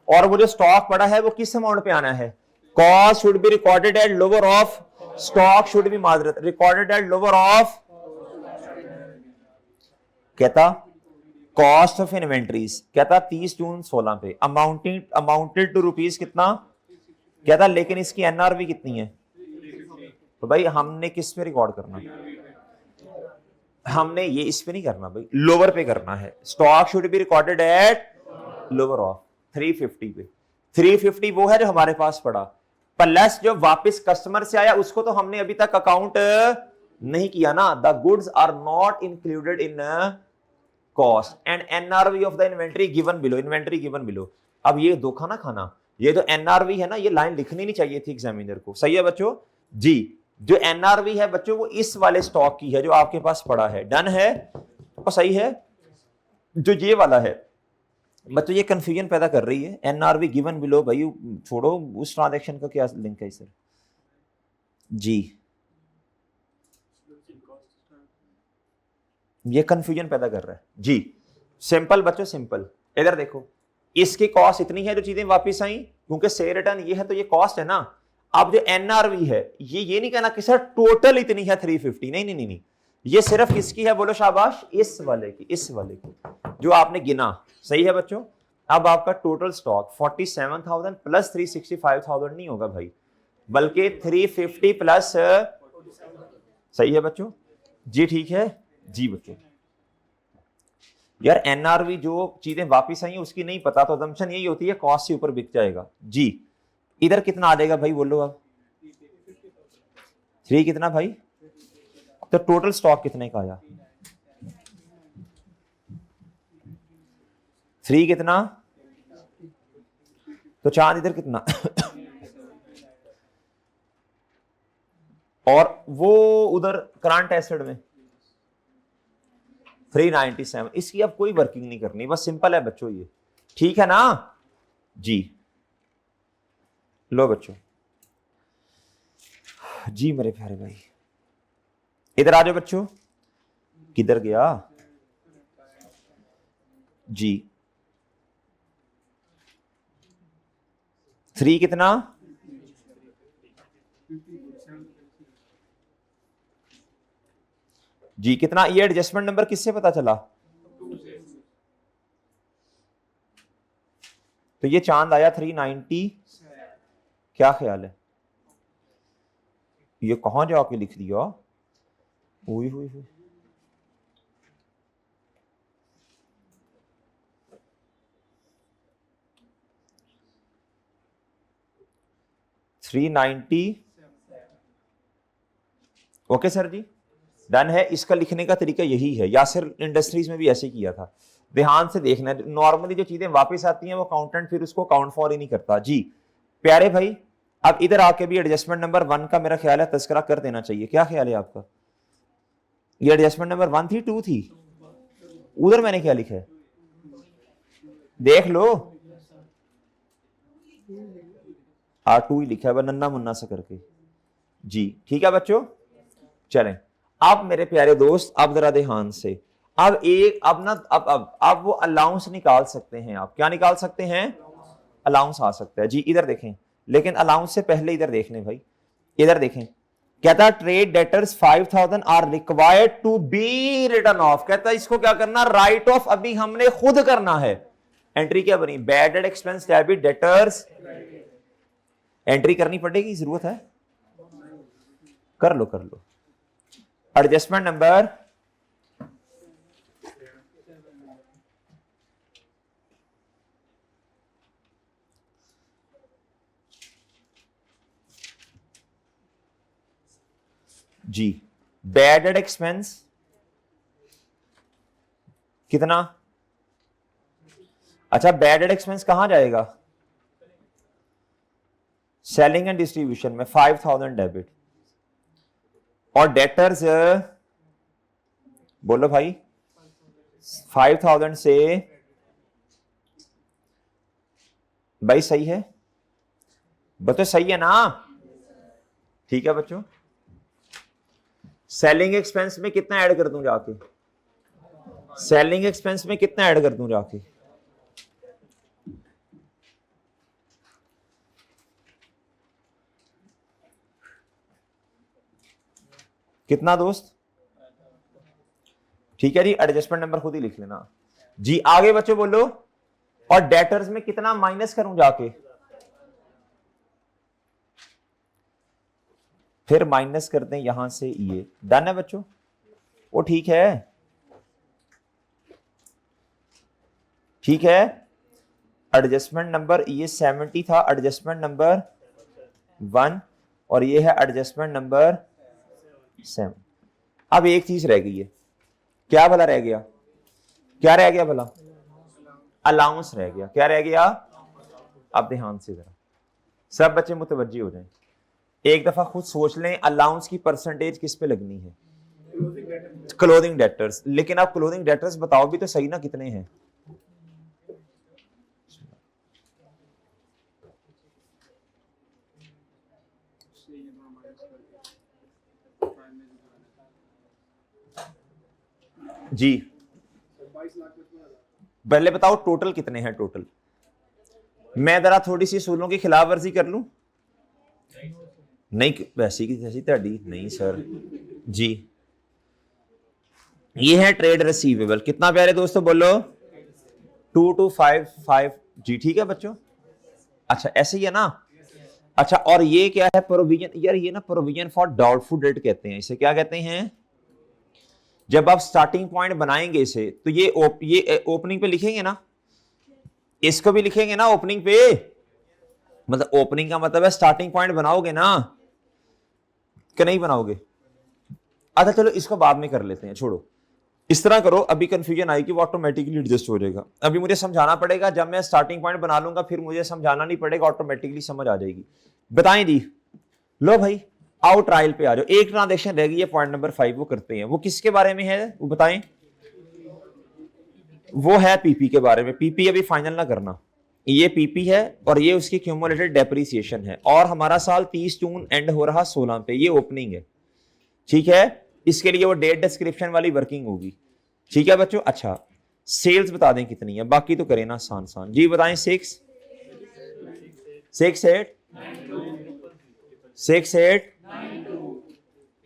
और वो जो स्टॉक पड़ा है वो किस अमाउंट पे आना है, cost should be recorded at lower of, stock should be measured recorded at lower of, कहता कॉस्ट ऑफ इन्वेंट्रीज, कहता 30 जून 16 पे अमाउंटेड टू रुपीज कितना, कहता लेकिन इसकी एनआरवी कितनी है, तो भाई हमने किस पे रिकॉर्ड करना, हमने ये इस पे नहीं करना भाई, लोअर पे करना है, stock should be recorded at lower of 350 पे, 350 वो है जो हमारे पास पड़ा, प्लस जो वापस कस्टमर से आया उसको तो हमने अभी तक अकाउंट नहीं किया ना, the goods are not included in cost and NRV of the inventory given below, inventory given below. अब ये धोखा ना खाना, ये जो एनआरवी है ना, ये लाइन लिखनी नहीं चाहिए थी एग्जामिनर को, सही है बच्चों जी। जो एनआरवी है बच्चों वो इस वाले स्टॉक की है जो आपके पास पड़ा है, डन है और सही है। जो ये वाला है बच्चों ये कंफ्यूजन पैदा कर रही है, एनआरवी गिवन बिलो, भाई छोड़ो, उस ट्रांजैक्शन का क्या लिंक है सर जी, ये कंफ्यूजन पैदा कर रहा है जी। सिंपल बच्चों सिंपल, इधर देखो, इसकी कॉस्ट इतनी है जो चीजें वापस आई, क्योंकि से रिटर्न ये है तो ये कॉस्ट है ना। अब जो एनआरवी है ये नहीं कहना कि सर टोटल इतनी है 350, नहीं नहीं नहीं नहीं, ये सिर्फ किसकी है, बोलो शाबाश, इस वाले की, इस वाले की जो आपने गिना। सही है बच्चों। अब आपका टोटल स्टॉक 47,000 प्लस 365,000 नहीं होगा भाई, बल्कि 350 प्लस, सही है बच्चों जी, ठीक है जी बच्चों। यार एनआरवी जो चीजें वापस आई उसकी नहीं पता, तो असम्पशन यही होती है कॉस्ट से ऊपर बिक जाएगा जी। इधर कितना आ जाएगा भाई, बोलो अब 3 कितना भाई, तो टोटल स्टॉक कितने का आया, 3 कितना, तो चांद इधर कितना और वो उधर करंट एसेट में 397। इसकी अब कोई वर्किंग नहीं करनी, बस सिंपल है बच्चों ये, ठीक है ना जी। लो बच्चों जी मेरे प्यारे भाई, इधर आ जाओ बच्चों, किधर गया जी, 3 कितना, जी कितना, ये एडजस्टमेंट नंबर किससे पता चला, तो ये चांद आया 390, क्या ख्याल है, ये कहां जाके लिख दिया, हुई हुई हुई, ओके सर जी डन है। इसका लिखने का तरीका यही है, यासिर इंडस्ट्रीज में भी ऐसे किया था, ध्यान से देखना। नॉर्मली जो चीजें वापस आती हैं वो अकाउंटेंट फिर उसको काउंट फॉर ही नहीं करता जी प्यारे भाई। अब इधर आके भी एडजस्टमेंट नंबर 1 का मेरा ख्याल है तस्करा कर देना चाहिए, क्या ख्याल है आपका, ये एडजस्टमेंट नंबर 1 थी 2 थी, उधर मैंने क्या लिखा है देख लो, 2 ही लिखा है नन्ना मुन्ना सा करके जी, ठीक है बच्चों। चलें अब मेरे प्यारे दोस्त, अब जरा ध्यान से, अब एक अब ना अब वो अलाउंस निकाल सकते हैं, आप क्या निकाल सकते हैं, अलाउंस आ सकता है जी। इधर देखें, लेकिन अलाउंस से पहले इधर देख लें भाई, इधर देखें, कहता trade debtors 5,000 are required to be written off, कहता इसको क्या करना, राइट ऑफ अभी हमने खुद करना है। एंट्री क्या बनी, bad debt expense debit debtors, entry करनी पड़ेगी, जरूरत है, कर लो कर लो। एडजस्टमेंट नंबर जी, बैड डेट एक्सपेंस कितना, अच्छा बैड डेट एक्सपेंस कहां जाएगा, सेलिंग एंड डिस्ट्रीब्यूशन में 5,000 डेबिट, और डेटर्स बोलो भाई 5,000 से, भाई सही है, बच्चों सही है ना, ठीक है बच्चों। सेलिंग एक्सपेंस में कितना ऐड कर दूं जाके, सेलिंग एक्सपेंस में कितना ऐड कर दूं जाके, कितना दोस्त, ठीक है जी, एडजस्टमेंट नंबर खुद ही लिख लेना जी। आगे बच्चों बोलो, और डेटर्स में कितना माइनस करूं जाके, फिर माइनस करते हैं यहां से, ये डन है बच्चों, वो ठीक है, ठीक है। एडजस्टमेंट नंबर ये 70 था, एडजस्टमेंट नंबर 1, और ये है एडजस्टमेंट नंबर 7। अब एक चीज रह गई है, क्या भला रह गया, क्या रह गया भला, अलाउंस रह गया, क्या रह गया। अब ध्यान से जरा सब बच्चे मुतवज्जी हो जाएं, एक दफा खुद सोच लें अलाउंस की परसेंटेज किस पे लगनी है, क्लोथिंग डेटर्स। लेकिन आप क्लोथिंग डेटर्स बताओ भी तो सही ना कितने हैं, जी पहले बताओ टोटल कितने हैं, टोटल मैं जरा थोड़ी सी सूलों की खिलाफ वर्जी कर लूं? नहीं, वैसी की जैसी ਤੁਹਾਡੀ नहीं सर जी। ये है ट्रेड रिसीवेबल। कितना प्यारे दोस्तों बोलो? 2255 जी। ठीक है बच्चों, अच्छा ऐसे ही है ना। अच्छा, और ये क्या है? प्रोविजन। यार ये ना प्रोविजन फॉर डाउटफुल डेट कहते हैं इसे। क्या कहते हैं? जब आप स्टार्टिंग पॉइंट बनाएंगे इसे, तो ये ओपनिंग पे लिखेंगे ना, इसको भी लिखेंगे ना ओपनिंग पे। मतलब ओपनिंग का मतलब है स्टार्टिंग पॉइंट बनाओगे ना, कि नहीं बनाओगे? अच्छा चलो इसको बाद में कर लेते हैं, छोड़ो। इस तरह करो, अभी कंफ्यूजन आएगी वो ऑटोमेटिकली एडजस्ट हो जाएगा। अभी मुझे समझाना पड़ेगा, जब मैं स्टार्टिंग पॉइंट बना लूंगा फिर मुझे समझाना नहीं पड़ेगा, ऑटोमेटिकली समझ आ जाएगी। बताएं जी। लो भाई आओ ट्रायल पे आ जाओ। एक ट्रांजेक्शन रह गई है, पॉइंट नंबर 5, वो करते हैं। वो किसके बारे में है वो बताएं? वो है पीपी के बारे में। पीपी अभी फाइनल ना करना, ये पीपी है और ये उसकी क्यूमुलेटेड डेप्रिसिएशन है। और हमारा साल 30 जून एंड हो रहा 16 पे, ये ओपनिंग है। ठीक है, इसके लिए वो डेट डिस्क्रिप्शन वाली वर्किंग होगी। ठीक है बच्चों। अच्छा सेल्स बता दें कितनी है, बाकी तो करें ना आसान सान जी। बताएं 6 6 8 6 8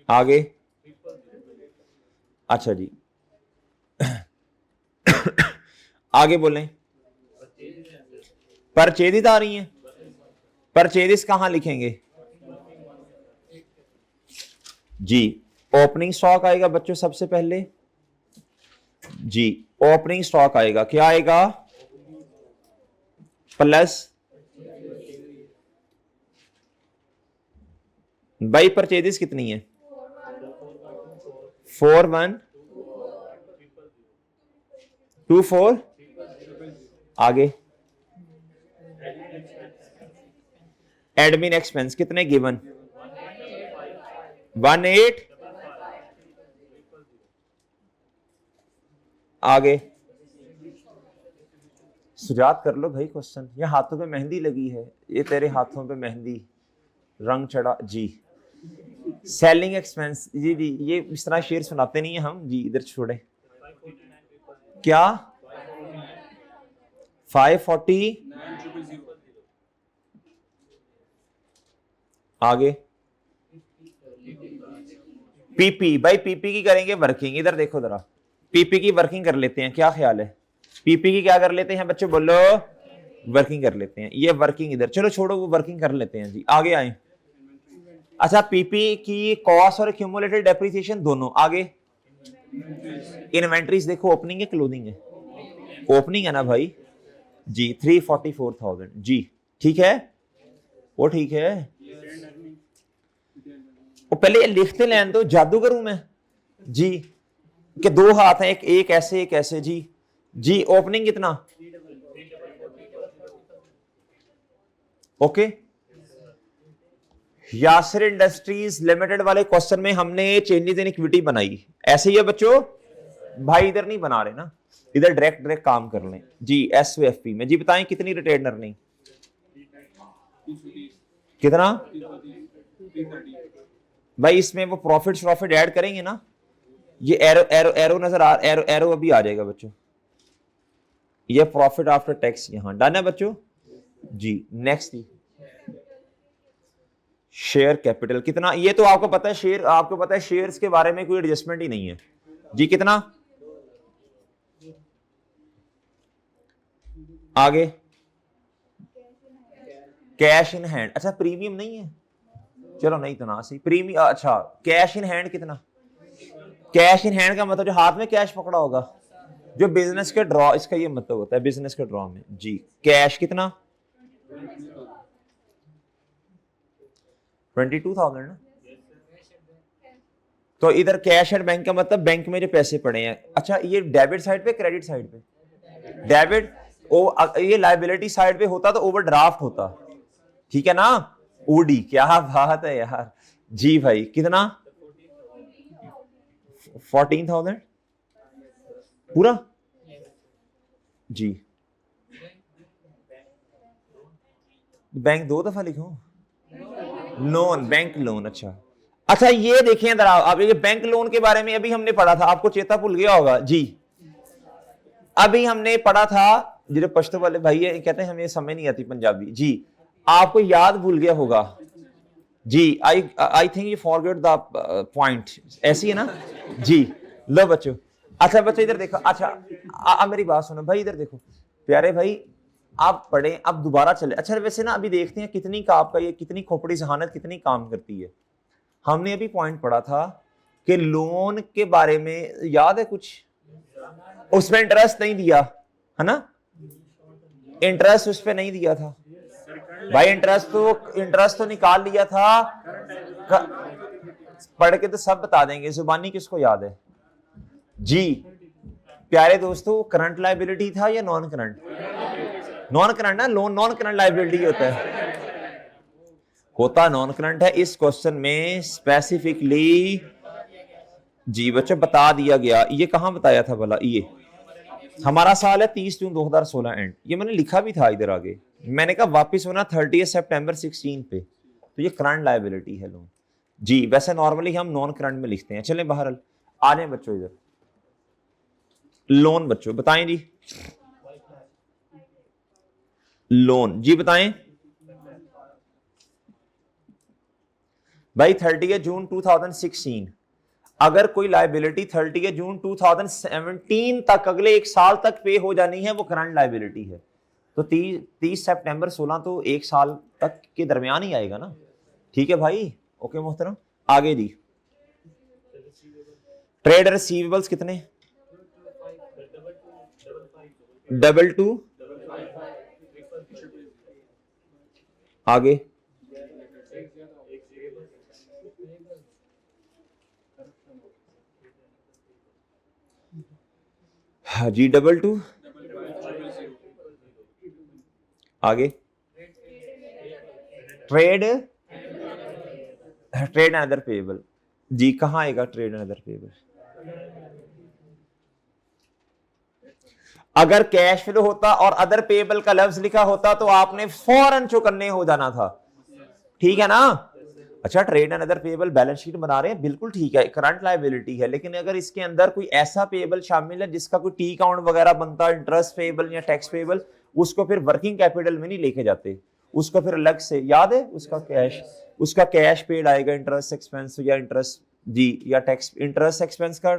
आगे। अच्छा जी आगे बोलें। परचेजिस आ रही हैं। परचेजिस कहां लिखेंगे जी? ओपनिंग स्टॉक आएगा बच्चों सबसे पहले जी। ओपनिंग स्टॉक आएगा, क्या आएगा? प्लस बाई परचेजिस कितनी है? 4124। आगे एडमिन एक्सपेंस कितने गिवन? 18। आगे सुजात कर लो भाई क्वेश्चन। ये हाथों पे मेहंदी लगी है, ये तेरे हाथों पे मेहंदी रंग चढ़ा जी। सेलिंग एक्सपेंस जी जी, ये इस तरह शेर सुनाते नहीं है हम जी। इधर छोड़े क्या? 540। आगे पीपी। भाई पीपी की करेंगे वर्किंग। इधर देखो जरा, पीपी की वर्किंग कर लेते हैं, क्या ख्याल है? पीपी की क्या कर लेते हैं बच्चों बोलो? वर्किंग कर लेते हैं। ये वर्किंग इधर चलो छोड़ो, वो वर्किंग कर लेते हैं जी। आगे आए। अच्छा पीपी की कॉस्ट और क्यूमुलेटेड डेप्रिसिएशन दोनों। आगे इन्वेंटरीज देखो, ओपनिंग है क्लोजिंग है? ओपनिंग है ना भाई जी। 344,000 जी। ठीक है, वो ठीक है। वो पहले लिखते लेन दो, जादू करूं मैं जी कि 2 हाथ हैं, एक ऐसे एक ऐसे जी। जी ओपनिंग कितना? ओके। यासिर इंडस्ट्रीज लिमिटेड वाले क्वेश्चन में हमने चेंजेस इन इक्विटी बनाई, ऐसे ही है बच्चों। भाई इधर नहीं बना रहे ना, इधर डायरेक्ट काम कर लें जी। एसओएफपी में जी बताएं कितनी रिटेन अर्निंग? कितना भाई? इसमें वो प्रॉफिट ऐड करेंगे ना, ये एरो एरो एरो नजर आ, एरो एरो अभी आ जाएगा बच्चों। ये प्रॉफिट आफ्टर टैक्स यहां डन है बच्चों जी। नेक्स्ट शेयर कैपिटल कितना? ये तो आपको पता है, शेयर आपको पता है, शेयर्स के बारे में कोई एडजस्टमेंट ही नहीं है जी। कितना? आगे कैश इन हैंड। अच्छा प्रीमियम नहीं है, चलो नहीं तो ना सही प्रीमियम। अच्छा कैश इन हैंड कितना? कैश इन हैंड का मतलब जो हाथ में कैश पकड़ा होगा, जो बिजनेस के ड्रॉ, इसका ये मतलब होता है बिजनेस के ड्रॉ में जी। कैश कितना? 22,000 ना। तो इधर कैश एट बैंक का मतलब बैंक में जो पैसे पड़े हैं। अच्छा ये डेबिट साइड पे क्रेडिट साइड पे? डेबिट। ये लाइबिलिटी साइड पे होता तो ओवरड्राफ्ट होता, ठीक है ना? ओडी। क्या बात है यार जी। भाई कितना? 14,000 पूरा जी। बैंक 2 दफा लिखो, लोन बैंक लोन। अच्छा अच्छा ये देखें जरा, अब ये बैंक लोन के बारे में अभी हमने पढ़ा था, आपको चेता भूल गया होगा जी। अभी हमने पढ़ा था, जो पश्तो वाले भाई है कहते हैं हमें समझ नहीं आती पंजाबी जी, आपको याद भूल गया होगा जी, I think you forget the point, ऐसी है ना जी। लो बच्चों, अच्छा बच्चों इधर देखो, अच्छा मेरी बात सुनो भाई, इधर देखो प्यारे भाई, आप पढ़े अब दोबारा चले। अच्छा वैसे ना अभी देखते हैं कितनी का आपका ये कितनी खोपड़ी जहानत कितनी काम करती है। हमने अभी पॉइंट पढ़ा था कि लोन के बारे में याद है कुछ, उसमें इंटरेस्ट नहीं दिया है ना, इंटरेस्ट उस पर नहीं दिया था भाई, इंटरेस्ट तो निकाल लिया था। पढ़ के तो सब बता देंगे, जुबानी किसको याद है जी प्यारे दोस्तों, करंट लायबिलिटी था या नॉन करंट? नॉन करंट ना, लोन नॉन करंट लायबिलिटी होता नॉन करंट है। इस क्वेश्चन में स्पेसिफिकली जी बच्चों बता दिया गया, ये कहां बताया था भला, ये हमारा साल है 30 जून 2016 एंड, ये मैंने लिखा भी था इधर आगे, मैंने कहा वापस होना 30 सितंबर 16 पे, तो ये करंट लायबिलिटी है लोन जी। वैसे नॉर्मली हम नॉन करंट में लिखते हैं। चलें बहरहाल आ जाए बच्चों इधर, लोन बच्चों बताएं जी, लोन जी बताएं भाई। 30 जून 2016 अगर कोई लायबिलिटी 30 जून 2017 तक अगले एक साल तक पे हो जानी है, वो करंट लायबिलिटी है। तो 30 सितंबर 16 तो एक साल तक के दरमियान ही आएगा ना, ठीक है भाई, ओके मोहतरम। आगे जी, ट्रेड रिसीवेबल्स कितने, 22, आगे हाँ जी 22, आगे ट्रेड एंड अदर पेएबल जी, कहां आएगा ट्रेड एंड अदर पेएबल? अगर कैश फ्लो होता और अदर पेएबल का लफ्ज लिखा होता तो आपने फौरन चौकन्ने हो जाना था, ठीक है ना। अच्छा trade and other payable balance sheet बना रहे हैं, बिल्कुल ठीक है, करंट लायबिलिटी है, लेकिन अगर इसके अंदर कोई ऐसा पेएबल शामिल है जिसका कोई टी अकाउंट वगैरह बनता है, इंटरेस्ट पेएबल या टैक्स पेएबल, उसको फिर वर्किंग कैपिटल में नहीं लेके जाते, उसको फिर अलग से, याद है उसका कैश पेड आएगा, इंटरेस्ट एक्सपेंस या इंटरेस्ट जी या टैक्स, इंटरेस्ट एक्सपेंस का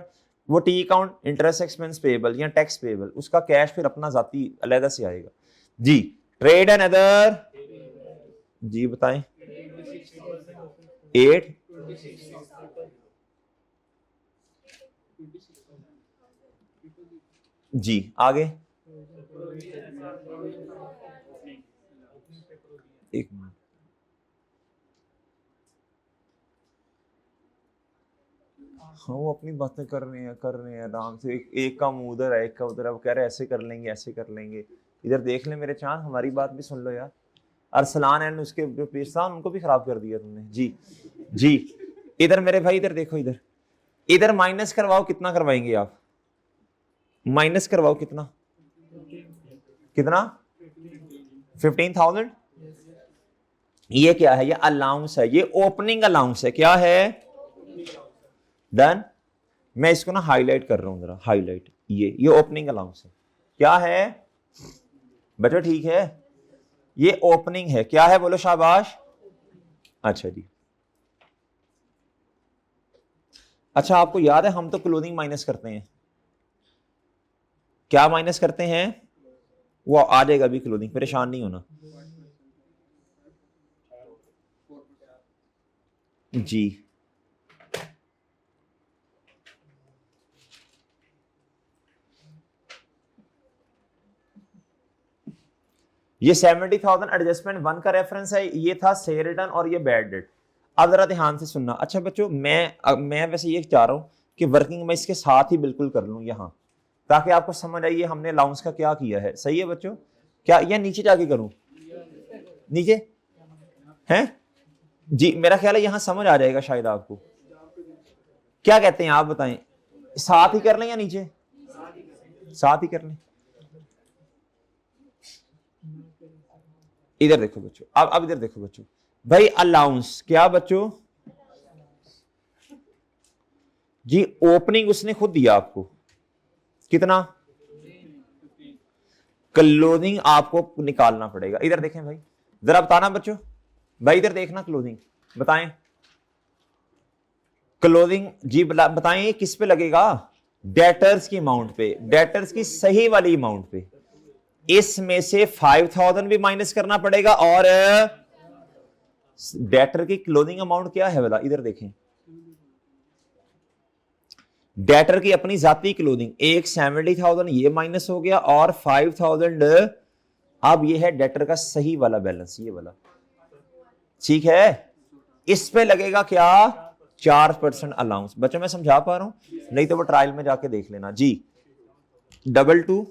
वो T account, interest expense payable या टैक्स पेएबल, उसका कैश फिर अपना जाती अलग से आएगा जी। ट्रेड एंड अदर जी बताएं 8 जी, आगे एक मिनट, हाँ वो अपनी बातें कर रहे हैं आराम से, एक का मुंह उधर है एक का उधर, अब कह रहे ऐसे कर लेंगे, इधर देख ले मेरे चांद, हमारी बात भी सुन लो यार। अरसलान एंड उसके जो पीरसान उनको भी खराब कर दिया तुमने जी। इधर मेरे भाई इधर देखो, इधर माइनस करवाओ, कितना करवाएंगे आप, माइनस करवाओ कितना 15,000। ये क्या है, ये अलाउंस है, ये ओपनिंग अलाउंस है, क्या है डन। मैं इसको ना हाईलाइट कर रहा हूं जरा, हाईलाइट, ये ओपनिंग अलाउंस है, क्या है बच्चों, ठीक है, ये ओपनिंग है, क्या है बोलो शाबाश। अच्छा जी, अच्छा आपको याद है हम तो क्लोथिंग माइनस करते हैं, क्या माइनस करते हैं, वो आ जाएगा अभी क्लोथिंग, परेशान नहीं होना जी। ये 70,000 एडजस्टमेंट 1 का रेफरेंस है, ये था से रिटर्न और ये बैड डेट। अब जरा ध्यान से सुनना। अच्छा बच्चों मैं वैसे ये चाह रहा हूं कि वर्किंग में इसके साथ ही बिल्कुल कर लूं यहां, ताकि आपको समझ आइए हमने अलाउंस का क्या किया है, सही है बच्चों, क्या या नीचे जाके करूं, नीचे हैं जी, मेरा ख्याल है यहां समझ आ जाएगा शायद आपको, क्या कहते हैं आप बताएं, साथ ही कर लें या नीचे, साथ ही कर लें। इधर देखो बच्चों, अब इधर देखो बच्चों, भाई अलाउंस क्या बच्चों जी, ओपनिंग उसने खुद दिया आपको, कितना क्लोजिंग आपको निकालना पड़ेगा। इधर देखें भाई, जरा बताना बच्चों, भाई इधर देखना, क्लोजिंग बताएं, क्लोजिंग जी बताएं किस पे लगेगा, डेटर्स की अमाउंट पे, डेटर्स की सही वाली अमाउंट पे। इसमें से 5000 भी माइनस करना पड़ेगा और डेटर की क्लोजिंग अमाउंट क्या है वाला, इधर देखें, डेटर की अपनी जाती क्लोजिंग एक 70,000 ये माइनस हो गया और 5000 अब ये है डेटर का सही वाला बैलेंस, ये वाला, ठीक है। इस पे लगेगा क्या, 4% अलाउंस। बच्चों मैं समझा पा रहा हूं, नहीं तो वो ट्रायल में जाके देख लेना जी। 22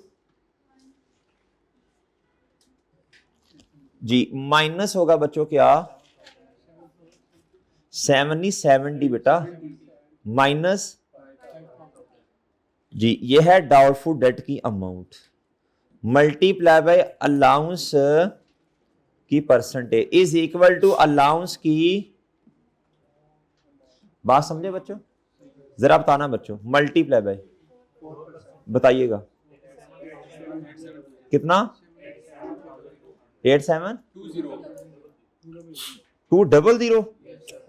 जी माइनस होगा बच्चों क्या, 70 बेटा माइनस जी, ये है डाउटफुल डेट की अमाउंट मल्टीप्लाई बाय अलाउंस की percentage is equal to allowance की, बात समझे बच्चों, जरा बताना बच्चों, मल्टीप्लाई बाय, बताइएगा कितना, 8720,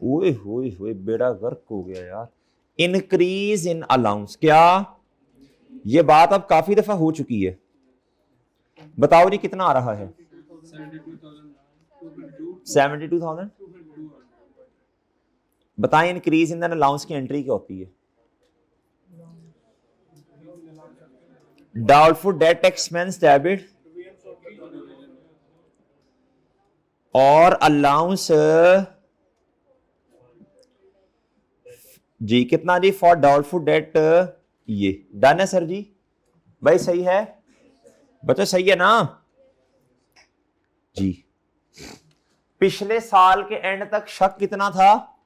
ओए होए होए बेड़ा गर्क हो गया यार। इंक्रीज इन अलाउंस क्या, ये बात अब काफी दफा हो चुकी है, बताओ जी कितना आ रहा है, 72,000। बताएं इंक्रीज इन अलाउंस की एंट्री क्या होती है, डाउटफुल डेट एक्सपेंस डेबिट और अलाउंस जी, कितना जी फॉर डाउटफुल डेट, ये डन है सर जी, भाई सही है बच्चों, सही है ना जी। पिछले साल के एंड तक शक कितना था,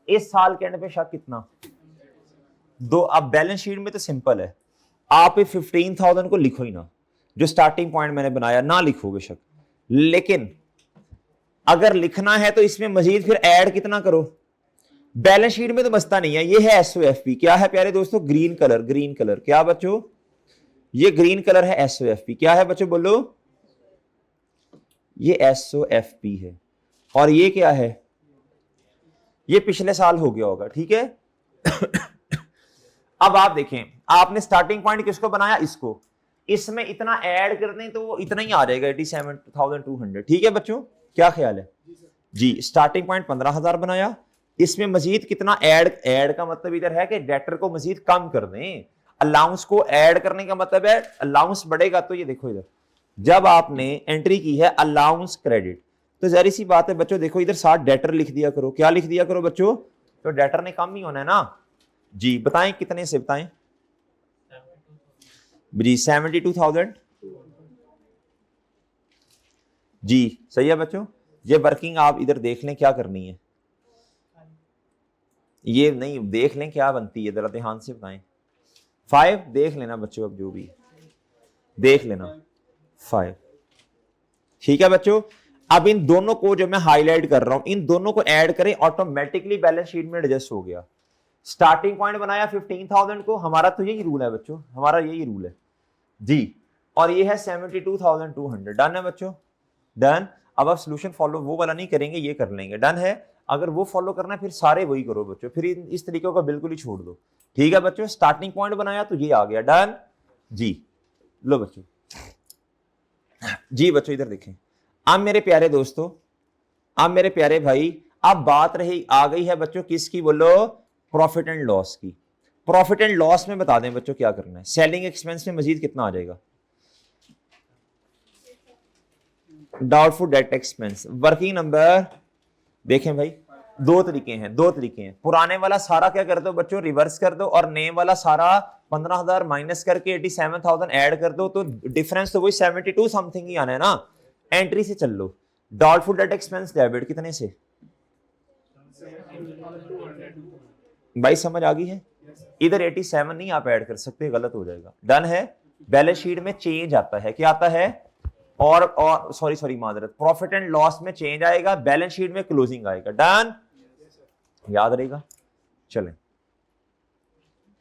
इस साल के एंड पे शक कितना, दो। अब बैलेंस शीट में तो सिंपल है, आप 15,000 को लिखो ही ना, जो स्टार्टिंग पॉइंट मैंने बनाया ना लिखोगे शक, लेकिन अगर लिखना है तो इसमें मजीद फिर ऐड कितना करो, बैलेंस शीट में तो बचता नहीं है। ये है एसओएफपी, क्या है प्यारे दोस्तों, ग्रीन कलर, ग्रीन कलर क्या बच्चों, ये ग्रीन कलर है एसओएफपी, क्या है बच्चों बोलो, ये एसओएफपी है, और ये क्या है, ये पिछले साल हो गया होगा, ठीक है। अब आप देखें, आपने स्टार्टिंग पॉइंट किसको बनाया, इसको, इसमें इतना ऐड कर दें तो वो इतना ही आ जाएगा 87,200, ठीक है बच्चों, क्या ख्याल है जी। स्टार्टिंग पॉइंट 15,000 बनाया, इसमें मजीद कितना ऐड, ऐड का मतलब इधर है कि डेटर को मजीद कम कर दें, अलाउंस को ऐड करने का मतलब है अलाउंस बढ़ेगा, तो ये देखो इधर जब आपने एंट्री की है अलाउंस क्रेडिट, तो जारी सी बात है बच्चों, देखो इधर साथ डेटर लिख दिया करो, क्या लिख दिया करो बच्चों, तो डेटर ने कम ही होना है ना जी। बताएं कितने से, बताएं जी, 72,000 जी, सही है बच्चों। ये वर्किंग आप इधर देख लें क्या करनी है, ये नहीं देख लें क्या बनती है, जरा ध्यान से बताएं, 5 देख लेना बच्चों, अब जो भी देख लेना 5, ठीक है बच्चों। अब इन दोनों को जो मैं हाईलाइट कर रहा हूं, इन दोनों को ऐड करें, ऑटोमेटिकली बैलेंस शीट में एडजस्ट हो गया। स्टार्टिंग पॉइंट बनाया 15,000 को, हमारा तो यही रूल है बच्चों, हमारा यही रूल है जी, और ये है 72,200, डन है बच्चों, डन। अब आप सोल्यूशन फॉलो वो वाला नहीं करेंगे, ये कर लेंगे, डन है। अगर वो फॉलो करना है फिर सारे वही करो बच्चों, फिर इस तरीके को बिल्कुल ही छोड़ दो, ठीक है बच्चों। स्टार्टिंग पॉइंट बनाया तो ये आ गया, डन जी। लो बच्चों जी, बच्चों इधर देखें, अब मेरे प्यारे दोस्तों, अब मेरे प्यारे भाई, अब बात रही आ गई है बच्चों किसकी, बोलो, प्रॉफिट एंड लॉस की। प्रॉफिट एंड लॉस में बता दें बच्चों क्या करना है, सेलिंग एक्सपेंस में मजीद कितना आ जाएगा, doubtful debt expense, working number, देखें भाई दो तरीके हैं, दो तरीके हैं, पुराने वाला सारा क्या कर दो बच्चों, रिवर्स कर दो, और नए वाला सारा 15,000 माइनस करके 87,000 ऐड कर दो, तो डिफरेंस तो वही 72 समथिंग ही आना है ना। एंट्री से चल लो, डाउटफुल डेट एक्सपेंस डेबिट कितने से, भाई समझ आ गई है, इधर 87 नहीं आप ऐड कर सकते, गलत हो जाएगा, डन है। बैलेंस शीट में चेंज आता है, क्या आता है, और सॉरी माजरत, प्रॉफिट एंड लॉस में चेंज आएगा, बैलेंस शीट में क्लोजिंग आएगा, डन, याद रहेगा। चलें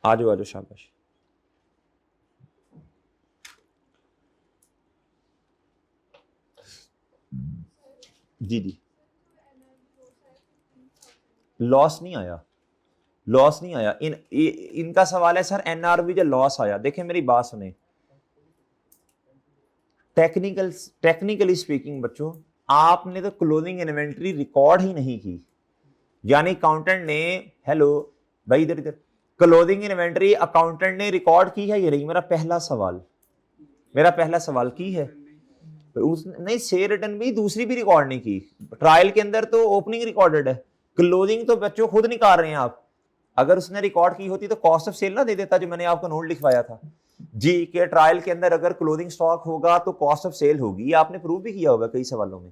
आजो आजो शाबाश, जी जी, लॉस नहीं आया, लॉस नहीं आया। इनका सवाल है सर एनआरबी जो लॉस आया। देखिए मेरी बात सुने, टेक्निकली स्पीकिंग बच्चों, आपने तो क्लोजिंग इन्वेंट्री रिकॉर्ड ही नहीं की, यानी अकाउंटेंट ने, हेलो भाई इधर इधर, क्लोजिंग इन्वेंट्री अकाउंटेंट ने रिकॉर्ड की है ये नहीं? मेरा पहला सवाल, मेरा पहला सवाल की है नहीं? शेयर रिटर्न भी दूसरी भी रिकॉर्ड नहीं की। ट्रायल के अंदर तो ओपनिंग रिकॉर्डेड है, क्लोजिंग तो बच्चों खुद निकाल रहे हैं आप। अगर उसने रिकॉर्ड की होती तो कॉस्ट ऑफ सेल ना दे देता, जो मैंने आपको नोट लिखवाया था जी के ट्रायल के अंदर अगर क्लोजिंग स्टॉक होगा तो कॉस्ट ऑफ सेल होगी। आपने प्रूव भी किया होगा कई सवालों में।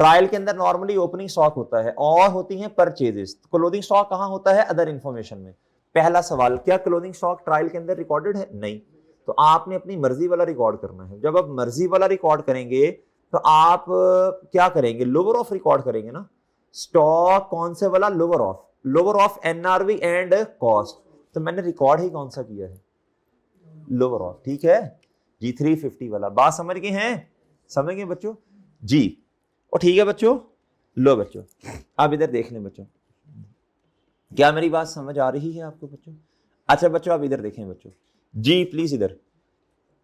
ट्रायल के अंदर नॉर्मली ओपनिंग स्टॉक होता है और होती है परचेजेस। क्लोजिंग स्टॉक कहां होता है? अदर इंफॉर्मेशन में। पहला सवाल, क्या क्लोजिंग स्टॉक ट्रायल के अंदर रिकॉर्डेड है? नहीं। तो आपने अपनी मर्जी वाला रिकॉर्ड करना है। जब आप मर्जी वाला रिकॉर्ड करेंगे तो आप क्या करेंगे? लोअर ऑफ रिकॉर्ड करेंगे ना। स्टॉक कौन से वाला? Lower of NRV and cost. तो मैंने रिकॉर्ड ही कौन सा किया है? Lower of. ठीक है जी, 350 वाला। बात समझ गए हैं? समझ गए बच्चों जी? और ठीक है बच्चों, लो बच्चों आप इधर देख लें बच्चों, क्या मेरी बात समझ आ रही है आपको बच्चों? अच्छा बच्चों आप इधर देखें बच्चों जी, प्लीज इधर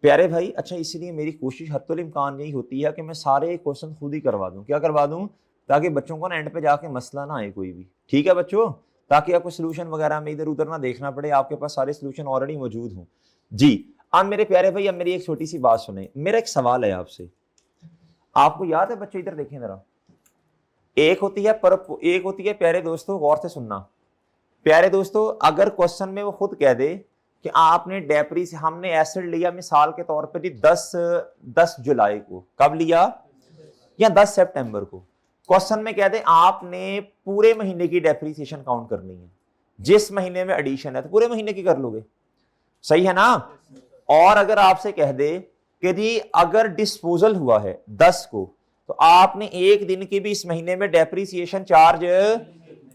प्यारे भाई। अच्छा, इसलिए मेरी कोशिश हत्तुल इम्कान यही होती है कि मैं सारे क्वेश्चन खुद ही करवा दूं। क्या करवा दूं? ताकि बच्चों को ना एंड पे जाके मसला ना आए कोई भी। ठीक है बच्चों, ताकि आपको सोल्यूशन वगैरह में इधर उधर ना देखना पड़े, आपके पास सारे सोल्यूशन ऑलरेडी मौजूद हों जी। अब मेरे प्यारे भाई, अब मेरी एक छोटी सी बात सुने। मेरा एक सवाल है आपसे, आपको याद है बच्चों? इधर देखें जरा, एक होती है एक होती है, प्यारे दोस्तों गौर से सुनना प्यारे दोस्तों, अगर क्वेश्चन में वो खुद कह दे कि आपने डेप्री से हमने एसिड लिया मिसाल के तौर पर जी 10 जुलाई को, कब लिया? या 10 सितंबर को। क्वेश्चन में कह दे आपने पूरे महीने की डेप्रीसिएशन काउंट करनी है, जिस महीने में एडिशन है तो पूरे महीने की कर लोगे, सही है ना? और अगर आपसे कह दे कि जी अगर डिस्पोजल हुआ है 10 को, तो आपने एक दिन की भी इस महीने में डेप्रीसिएशन चार्ज,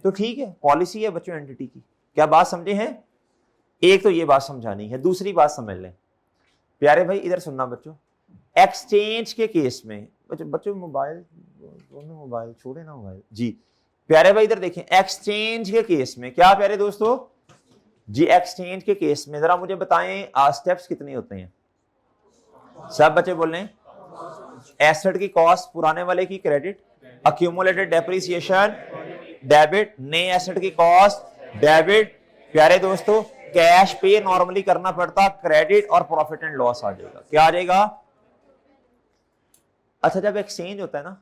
तो ठीक है, पॉलिसी है बच्चों एंटिटी की। क्या बात समझे हैं? एक तो ये बात समझानी है। दूसरी बात समझ लें प्यारे भाई, इधर सुनना बच्चों। एक्सचेंज के केस में बच्चों मोबाइल छोड़े ना मोबाइल जी। प्यारे भाई इधर देखें, एक्सचेंज के केस में क्या प्यारे दोस्तों जी, एक्सचेंज के केस में जरा मुझे बताएं स्टेप्स कितने होते हैं? सब बच्चे बोल रहे हैं। एसेट की कॉस्ट पुराने वाले की क्रेडिट, अक्यूमुलेटेड डेप्रिसिएशन डेबिट, नए एसेट की कॉस्ट डेबिट। प्यारे दोस्तों कैश पे नॉर्मली करना पड़ता क्रेडिट, और प्रॉफिट एंड लॉस आ जाएगा। क्या आ जाएगा? अच्छा, जब एक्सचेंज होता है ना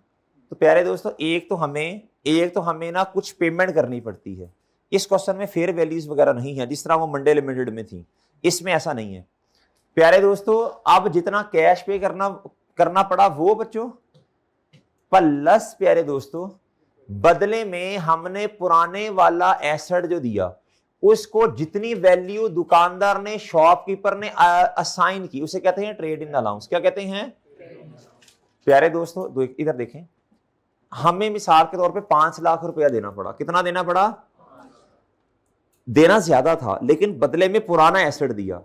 तो प्यारे दोस्तों एक तो हमें ना कुछ पेमेंट करनी पड़ती है। इस क्वेश्चन में फेयर वैल्यूज वगैरह नहीं है, जिस तरह वो मंडे लिमिटेड में थी, इसमें ऐसा नहीं है प्यारे दोस्तों। अब जितना कैश पे करना पड़ा वो बच्चों, प्लस प्यारे दोस्तों बदले में हमने पुराने वाला एसेट जो दिया उसको जितनी वैल्यू दुकानदार ने, शॉपकीपर ने असाइन की, उसे कहते हैं ट्रेड इन अलाउंस। क्या कहते हैं प्यारे दोस्तों? इधर देखें, हमें मिसाल के तौर पे 5 लाख रुपया देना पड़ा। कितना देना पड़ा? देना ज्यादा था, लेकिन बदले में पुराना एसेट दिया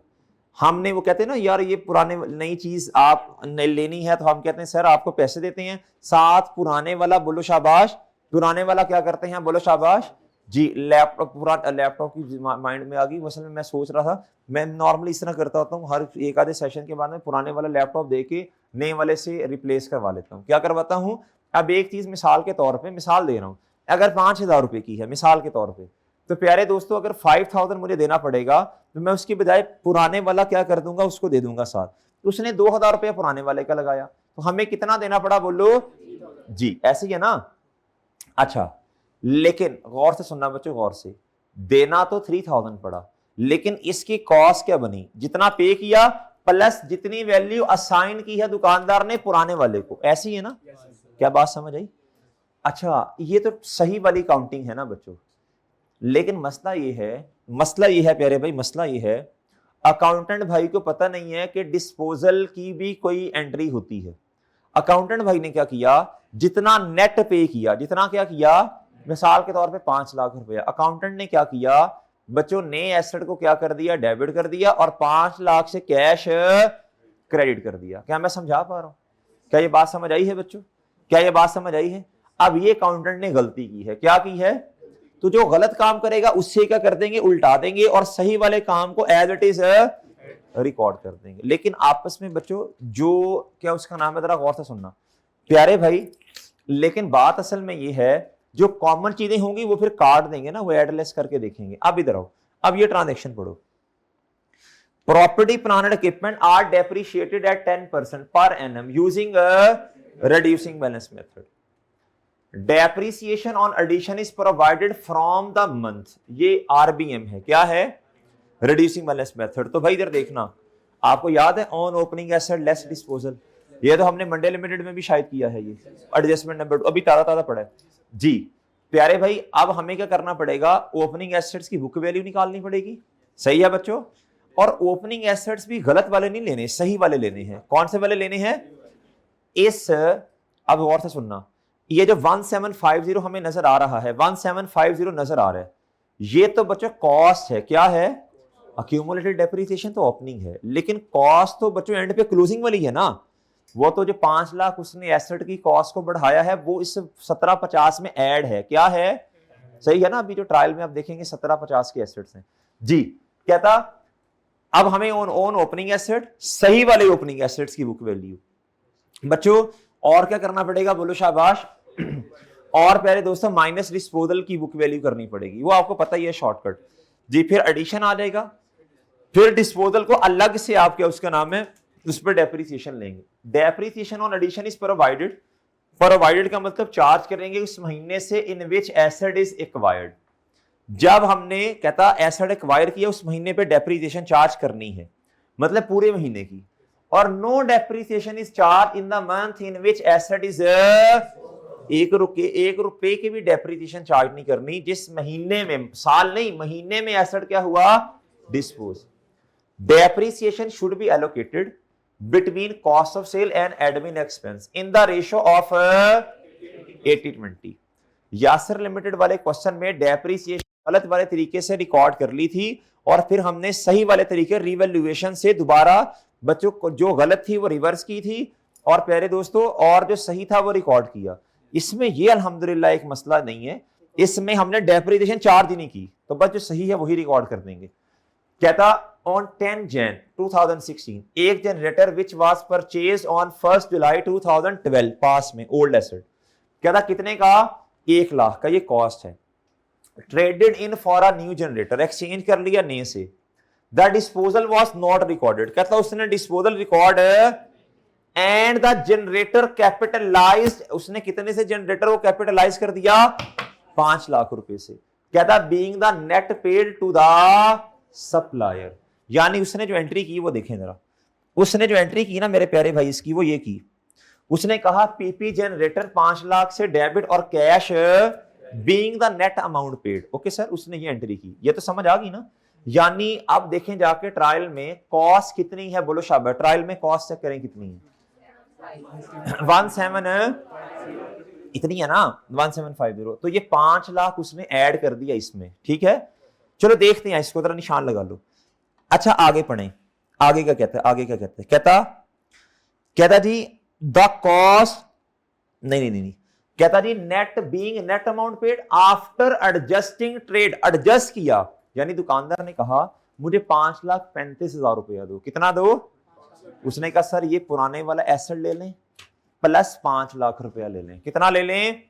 हमने। वो कहते हैं ना यार ये पुराने नई चीज आप लेनी है, तो हम कहते हैं सर आपको पैसे देते हैं, साथ पुराने वाला बोलो शाबाश। पुराने वाला क्या करते हैं? बोलो शाबाश जी। लैपटॉप, पूरा लैपटॉप की माइंड में आ गई। असल में मैं सोच रहा था, मैं नॉर्मली इस तरह करता होता हूँ, हर एक आधे सेशन के बाद में पुराने वाला लैपटॉप दे के नए वाले से रिप्लेस करवा लेता हूँ। क्या करवाता हूँ? अब एक चीज मिसाल के तौर पे मिसाल दे रहा हूँ, अगर 5,000 रुपए की है मिसाल के तौर पे, तो प्यारे दोस्तों अगर 5,000 मुझे देना पड़ेगा तो मैं उसकी बजाय पुराने वाला क्या कर दूंगा, उसको दे दूंगा साथ। तो उसने 2,000 रुपया पुराने वाले का लगाया, तो हमें कितना देना पड़ा बोलो जी? ऐसे ही है ना? अच्छा, लेकिन गौर से सुनना बच्चों, गौर से, देना तो 3,000 पड़ा, लेकिन इसकी कॉस्ट क्या बनी? जितना पे किया प्लस जितनी वैल्यू असाइन की है दुकानदार ने पुराने वाले को। ऐसी ही है ना? क्या बात समझ आई? अच्छा, ये तो सही वाली काउंटिंग है ना बच्चों, लेकिन मसला ये है प्यारे भाई, मसला ये है अकाउंटेंट भाई को पता नहीं है कि डिस्पोजल की भी कोई एंट्री होती है। अकाउंटेंट भाई ने क्या किया, जितना नेट पे किया, जितना क्या किया, मिसाल के तौर पे 5 लाख रुपया, अकाउंटेंट ने क्या किया बच्चों, नए एसेट को क्या कर दिया, डेबिट कर दिया, और 5 लाख से कैश क्रेडिट कर दिया। क्या मैं समझा पा रहा हूं? क्या ये बात समझ आई है बच्चों? क्या ये बात समझ आई है? अब ये अकाउंटेंट ने गलती की है, क्या की है, तो जो गलत काम करेगा उससे क्या कर देंगे, उल्टा देंगे, और सही वाले काम को एज इट इज रिकॉर्ड कर देंगे। लेकिन आपस में बच्चों जो क्या उसका नाम है, जरा गौर से सुनना प्यारे भाई, लेकिन बात असल में ये है जो कॉमन चीजें होंगी वो फिर काट देंगे ना, वो एडलेस करके देखेंगे। अब इधर आओ, अब ये ट्रांजेक्शन पढ़ो। Property plant and equipment are depreciated at 10% per annum using reducing balance method. Depreciation on addition is provided from the month. ये RBM है, क्या है, reducing balance method। तो भाई इधर देखना, आपको याद है on opening asset less disposal, ये तो हमने मंडे लिमिटेड में भी शायद किया है, ये एडजस्टमेंट नंबर 2 अभी ताजा ताजा पड़ा है जी प्यारे भाई। अब हमें क्या करना पड़ेगा, ओपनिंग एसेट्स की बुक वैल्यू निकालनी पड़ेगी, सही है बच्चों। और ओपनिंग एसेट्स भी गलत वाले नहीं लेने, सही वाले लेने हैं। कौन से वाले लेने हैं, इस, अब गौर से सुनना, ये जो 1750 हमें नजर आ रहा है, 1750 नजर आ रहा है, ये तो बच्चों कॉस्ट है, क्या है, अक्यूमुलेटेड डेप्रिसिएशन तो ओपनिंग है, लेकिन कॉस्ट तो बच्चों एंड पे क्लोजिंग वाली है ना। वो तो जो 5 लाख उसने एसेट की कॉस्ट को बढ़ाया है वो इस 1750 में ऐड है, क्या है, सही है ना। अभी जो ट्रायल में आप देखेंगे 1750 के एसेट्स हैं जी। कहता अब हमें ऑन ओपनिंग एसेट, सही वाले ओपनिंग एसेट्स की बुक वैल्यू बच्चों, और क्या करना पड़ेगा, बोलो शाबाश, और प्यारे दोस्तों माइनस डिस्पोजल की बुक वैल्यू करनी पड़ेगी, वो आपको पता ही है शॉर्टकट जी। फिर एडिशन आ जाएगा, फिर डिस्पोजल को अलग से आप क्या उसका नाम है उस पर डेप्रिसिएशन लेंगे। Depreciation on addition is provided, provided का मतलब चार्ज करेंगे उस महीने से in which asset is acquired. जब हमने कहता एसेट एक्वायर किया उस महीने पे डेप्रिसिएशन चार्ज करनी है, मतलब पूरे महीने की। और no depreciation is charge in the month in which asset is, एक रुपए की भी डेप्रिसिएशन चार्ज नहीं करनी जिस महीने में, साल नहीं महीने में एसेट क्या हुआ, dispose. Depreciation should be allocated between cost of sale and admin expense in the ratio of 80-20। Yasir limited वाले क्वेश्चन में डेप्रिसिएशन गलत वाले तरीके से रिकॉर्ड कर ली थी, और फिर हमने सही वाले तरीके रिवैल्यूएशन से दोबारा बच्चों को जो गलत थी वो रिवर्स की थी, और प्यारे दोस्तों और जो सही था वो रिकॉर्ड किया। इसमें ये अल्हम्दुलिल्लाह एक मसला नहीं है, इसमें हमने डेप्रिसिएशन चार्ज ही नहीं की, तो बस जो सही है वही रिकॉर्ड कर देंगे। कहता ऑन 10 Jan 2016 एक generator which was purchase on 1 July 2012 पास में ओल्ड एसेट, कहता कितने का, 1 लाख का, ये कॉस्ट है। Traded in for a new generator, exchange कर लिया नए से। The disposal was not recorded, कहता उसने disposal record and the generator capitalised, उसने कितने से जनरेटर को कैपिटलाइज कर दिया, 5 लाख रुपए से। कहता being the net paid to the supplier, यानी उसने जो एंट्री की वो देखें जरा, उसने जो एंट्री की ना मेरे प्यारे भाई इसकी, वो ये की, उसने कहा पीपी जनरेटर 5 लाख से डेबिट और cash being the net amount paid. Okay sir, उसने ये एंट्री की, ये तो समझ आ गई ना। यानी अब देखें जाके ट्रायल में कॉस्ट कितनी है, बोलो शाबाश, ट्रायल में कॉस्ट चेक करें कितनी है, 17 इतनी है ना, 1750। तो ये 5 लाख उसने ऐड कर दिया इसमें, ठीक है। चलो देखते हैं इसको, जरा निशान लगा लो। अच्छा आगे पढ़ें, आगे क्या कहता है, आगे क्या कहता है, कहता जी द कॉस्ट, नहीं, कहता जी net being net amount paid after adjusting trade, adjust किया, यानी दुकानदार ने कहा मुझे 5,35,000 रुपया दो, कितना दो, उसने कहा सर ये पुराने वाला एसेट ले लें प्लस 5 लाख रुपया ले लें, कितना ले लें,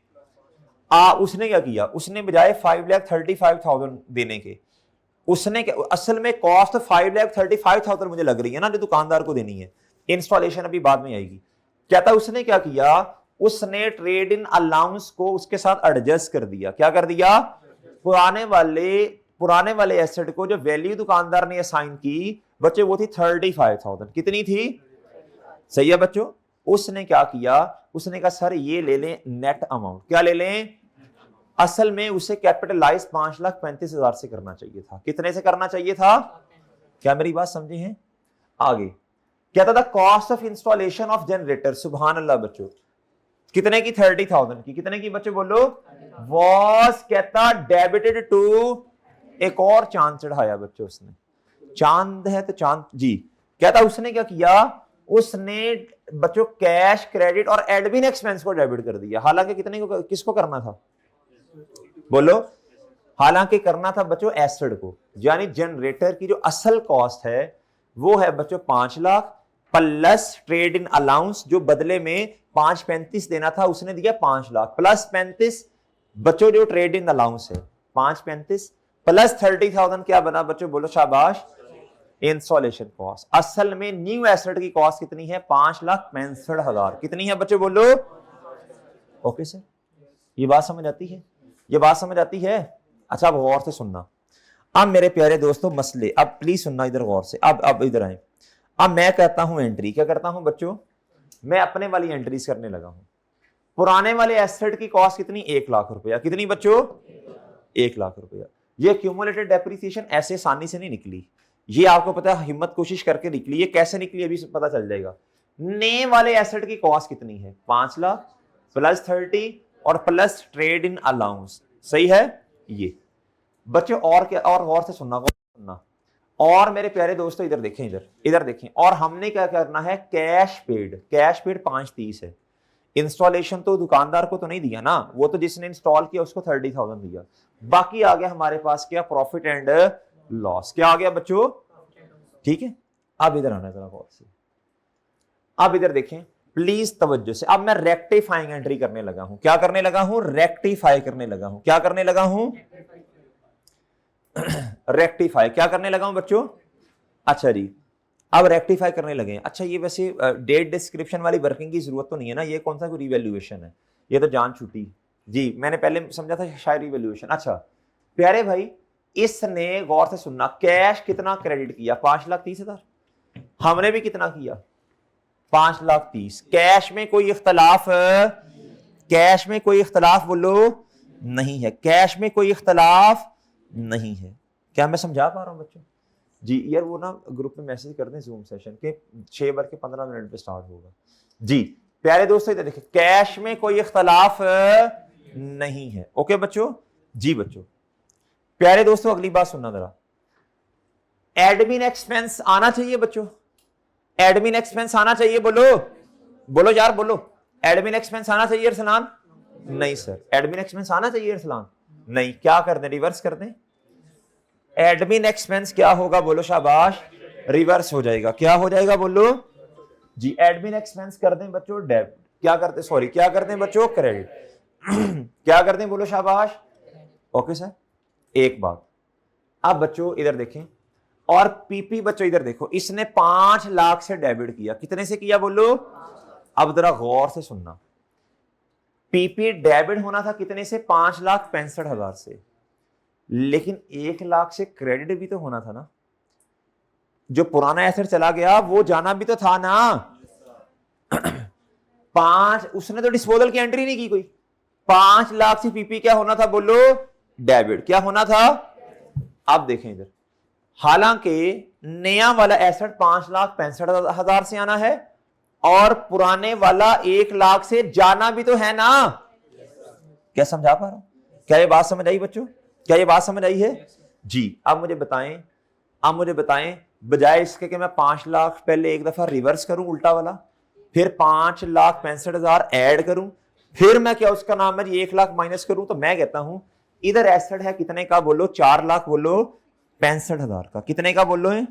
उसने क्या किया, उसने बजाय 5,35,000 देने के, उसने असल में कॉस्ट 5,35,000 मुझे लग रही है ना जो दुकानदार को देनी है, इंस्टॉलेशन अभी बाद में आएगी। कहता उसने क्या किया, उसने ट्रेड इन अलाउंस को उसके साथ एडजस्ट कर दिया, क्या कर दिया, पुराने वाले एसेट को जो वैल्यू दुकानदार ने असाइन की बच्चे वो थी 35,000, कितनी थी, सही है बच्चों। उसने क्या किया, उसने कहा सर ये ले लें नेट अमाउंट, क्या ले लें, असल में उसे कैपिटलाइज 5,35,000 से करना चाहिए था, कितने से करना चाहिए था, क्या मेरी बात समझे हैं। आगे कहता था cost of installation of generator, सुभान अल्लाह बच्चों, कितने की, 30,000 की, कितने की बच्चों बोलो, वॉज कहता डेबिटेड टू, एक और चांद चढ़ाया बच्चों उसने, चांद है तो चांद जी। कहता उसने क्या किया, उसने बच्चों कैश, क्रेडिट और एडमिन एक्सपेंस को डेबिट कर दिया। हालांकि कितने को, किसको करना था बोलो? हालांकि करना था बच्चों एसेट को, यानी जनरेटर की जो असल कॉस्ट है वो है बच्चों 5 lakh plus trade in allowance, जो बदले में 5.35 देना था, उसने दिया 5 लाख प्लस 35 बच्चों जो ट्रेड इन अलाउंस है 5.35 प्लस 30,000 क्या बना बच्चों बोलो? शाबाश, इंस्टॉलेशन कॉस्ट। असल में न्यू एसेट की कॉस्ट कितनी है? 5,65,000। कितनी है बच्चों बोलो? ओके सर, ये बात समझ आती है? ये बात समझ आती है? अच्छा, अब गौर से सुनना। अब मेरे प्यारे दोस्तों मसले, अब प्लीज सुनना इधर गौर से। अब इधर आए। अब मैं कहता हूं एंट्री, क्या करता हूं बच्चों? मैं अपने वाली एंट्रीज करने लगा हूं। पुराने वाले एसेट की कॉस्ट कितनी? 1 लाख रुपया। कितनी बच्चों? 1 लाख रुपया। ये क्यूमुलेटेड डेप्रिसिएशन ऐसे आसानी से नहीं निकली, ये आपको पता है, हिम्मत कोशिश करके निकली। ये कैसे निकली अभी पता चल जाएगा। नए वाले एसेट की कॉस्ट कितनी है? 5 लाख प्लस 30 और प्लस ट्रेड इन अलाउंस। सही है ये बच्चों? और क्या? और गौर से सुनना। और मेरे प्यारे दोस्तों इधर देखें, इधर देखें। और हमने क्या करना है? कैश पेड 530 है। इंस्टॉलेशन तो दुकानदार को तो नहीं दिया ना, वो तो जिसने इंस्टॉल किया उसको 30,000 दिया। बाकी आ गया हमारे पास क्या? Profit and loss. क्या आ गया बच्चों? ठीक है, अब इधर आना जरा गौर से। अब इधर देखें प्लीज तवज्जो से। अब मैं रेक्टिफाइंग एंट्री करने लगा हूं। क्या करने लगा हूं? रेक्टिफाई करने लगा हूं। क्या करने लगा हूं? रेक्टिफाई। क्या करने लगा हूं बच्चों? अच्छा जी, अब रेक्टिफाई करने लगे। अच्छा, ये वैसे डेट डिस्क्रिप्शन वाली वर्किंग की जरूरत तो नहीं है ना? ये कौन सा कोई रिवैल्यूएशन है? ये तो जान छुट्टी जी। मैंने पहले समझा था शायद रिवैल्यूएशन। अच्छा प्यारे भाई, इसने गौर से सुनना, कैश कितना क्रेडिट किया? 5,30,000। हमने भी कितना किया? 5,30,000। कैश में कोई इख्तलाफ? कैश में कोई इख्तलाफ बोलो? नहीं है। कैश में कोई इख्तलाफ नहीं है। क्या मैं समझा पा रहा हूं बच्चों? जी यार, वो ना ग्रुप में मैसेज कर दें जूम सेशन के 6:15 पे स्टार्ट होगा। जी प्यारे दोस्तों इधर देखिए, कैश में कोई इख्तलाफ नहीं है। ओके बच्चों? जी बच्चों प्यारे दोस्तों अगली बात सुनना जरा। एडमिन एक्सपेंस आना चाहिए बच्चों। एडमिन एक्सपेंस आना चाहिए। बोलो बोलो यार बोलो। एडमिन एक्सपेंस आना चाहिए अरसलान? नहीं सर, एडमिन एक्सपेंस आना चाहिए अरसलान? नहीं। क्या कर दें? रिवर्स कर दें। एडमिन एक्सपेंस क्या होगा बोलो? शाबाश, रिवर्स हो जाएगा। क्या हो जाएगा बोलो? जी एडमिन एक्सपेंस कर दें बच्चों डेबिट। क्या करते? सॉरी, क्या करते हैं बच्चों? क्रेडिट। क्या करते हैं बोलो? शाबाश। ओके सर, एक बात। अब बच्चों इधर देखें, और पीपी बच्चों इधर देखो, इसने 5 लाख से डेबिट किया। कितने से किया बोलो? अब जरा गौर से सुनना। पीपी डेबिट होना था कितने से? 5,65,000 से। लेकिन 1 लाख से क्रेडिट भी तो होना था ना। जो पुराना एसेट चला गया वो जाना भी तो था ना। 5, उसने तो डिस्पोजल की एंट्री नहीं की कोई। 5 लाख से पीपी क्या होना था बोलो? डेबिट। क्या होना था? अब देखें इधर, हालांकि नया वाला एसेट 5,65,000 से आना है और पुराने वाला 1 लाख से जाना भी तो है ना। क्या समझा पा रहा हूं? क्या ये बात समझ आई बच्चों? क्या ये बात समझ आई है? जी अब मुझे बताएं, बजाय इसके कि मैं 5 लाख पहले एक दफा रिवर्स करूं उल्टा वाला, फिर 5,65,000 ऐड करूं, फिर मैं क्या उसका नाम है 1 लाख माइनस करूं, तो मैं कहता हूं इधर एसेट है कितने का बोलो? 4 लाख बोलो 65,000 का। कितने का बोलो है?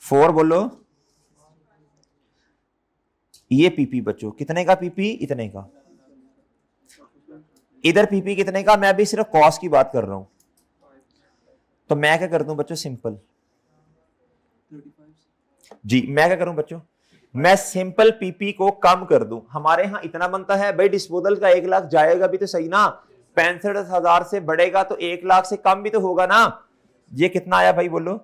4 बोलो। ये पीपी बच्चों कितने का? पीपी इतने का। इधर पीपी कितने का? मैं अभी सिर्फ कॉस्ट की बात कर रहा हूं। तो मैं क्या कर दूं बच्चों? सिंपल जी, मैं क्या करूं बच्चों? मैं सिंपल पीपी को कम कर दूं। हमारे यहां इतना बनता है भाई, डिस्पोजल का 1 लाख जाएगा भी तो सही ना। 65,000 से बढ़ेगा तो 1 लाख से कम भी तो होगा ना। ये कितना आया भाई बोलो?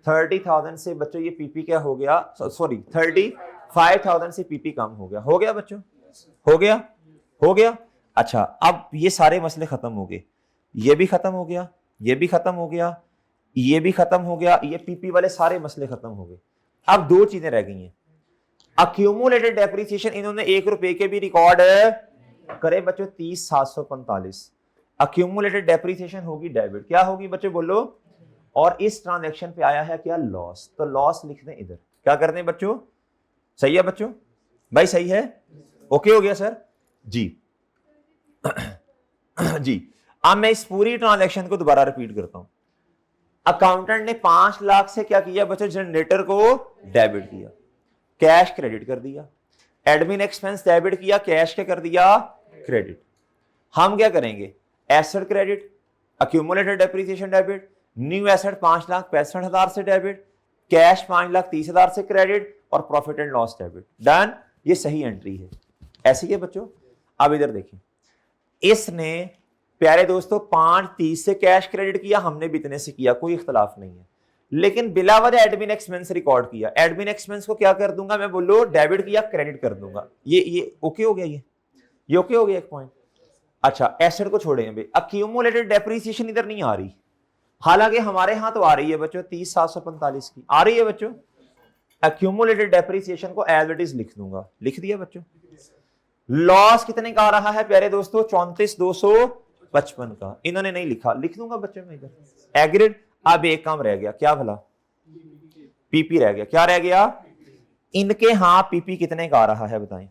30,000 से बच्चों ये पीपी क्या हो गया? सॉरी 35,000 से पीपी कम हो गया। हो गया बच्चों? हो गया? हो गया। अच्छा अब ये सारे मसले खत्म हो गए। ये भी खत्म हो गया, ये भी खत्म हो गया, ये भी खत्म हो गया, ये पीपी वाले सारे मसले खत्म हो गए। अब 2 चीजें रह गई हैं। अक्यूमुलेटेड डेप्रिसिएशन इन्होंने 1 रुपए के भी रिकॉर्ड करे बच्चों 30,745। अक्यूमुलेटेड डेप्रिसिएशन होगी डेबिट। क्या होगी बच्चों बोलो? और इस ट्रांजैक्शन पे आया है क्या? लॉस। तो लॉस लिख दें इधर। क्या करते हैं बच्चों? सही है बच्चों? भाई सही है? ओके हो गया सर जी। जी अब मैं इस पूरी ट्रांजैक्शन को दोबारा रिपीट करता हूं। अकाउंटेंट ने 5 लाख से क्या किया बच्चों? जनरेटर को डेबिट किया, कैश क्रेडिट कर दिया। एडमिन एक्सपेंस डेबिट किया, कैश क्या कर दिया? क्रेडिट। हम क्या करेंगे? Asset credit, accumulated depreciation debit, new asset 5,65,000 से डेबिट, कैश 5,30,000 से क्रेडिट और profit and loss debit. Done. ये सही एंट्री है। ऐसी है बच्चों। अब इधर देखिए, इसने प्यारे दोस्तों 5,30 से कैश क्रेडिट किया, हमने भी इतने से किया, कोई इख्तलाफ नहीं है। लेकिन बिला वजह एडमिन एक्सपेंस रिकॉर्ड किया। एडमिन एक्सपेंस को क्या कर दूंगा मैं? बोलो डेबिट किया, क्रेडिट कर दूंगा। ये ओके हो गया? ये ओके हो गया एक पॉइंट। अच्छा एसेट को छोड़ेंगे भाई, अक्यूमुलेटेड डेप्रिसिएशन इधर नहीं आ रही, हालांकि हमारे यहां तो आ रही है बच्चों 30,745 की आ रही है बच्चों। अक्यूमुलेटेड डेप्रिसिएशन को एज इट इज लिख दूंगा। लिख दिया बच्चों। लॉस कितने का आ रहा है प्यारे दोस्तों? 34,255 का। इन्होंने नहीं लिखा, लिख दूंगा बच्चों में इधर एग्रीड। अब एक काम रह गया, क्या भला? पीपी रह गया। क्या रह गया? इनके यहां पीपी कितने का आ रहा है बताएं?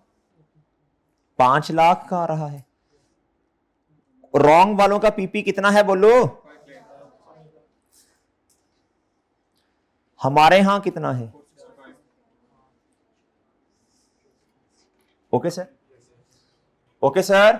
5 लाख का आ रहा है। रॉन्ग वालों का पीपी कितना है बोलो? हमारे यहां कितना है? Okay sir, okay sir.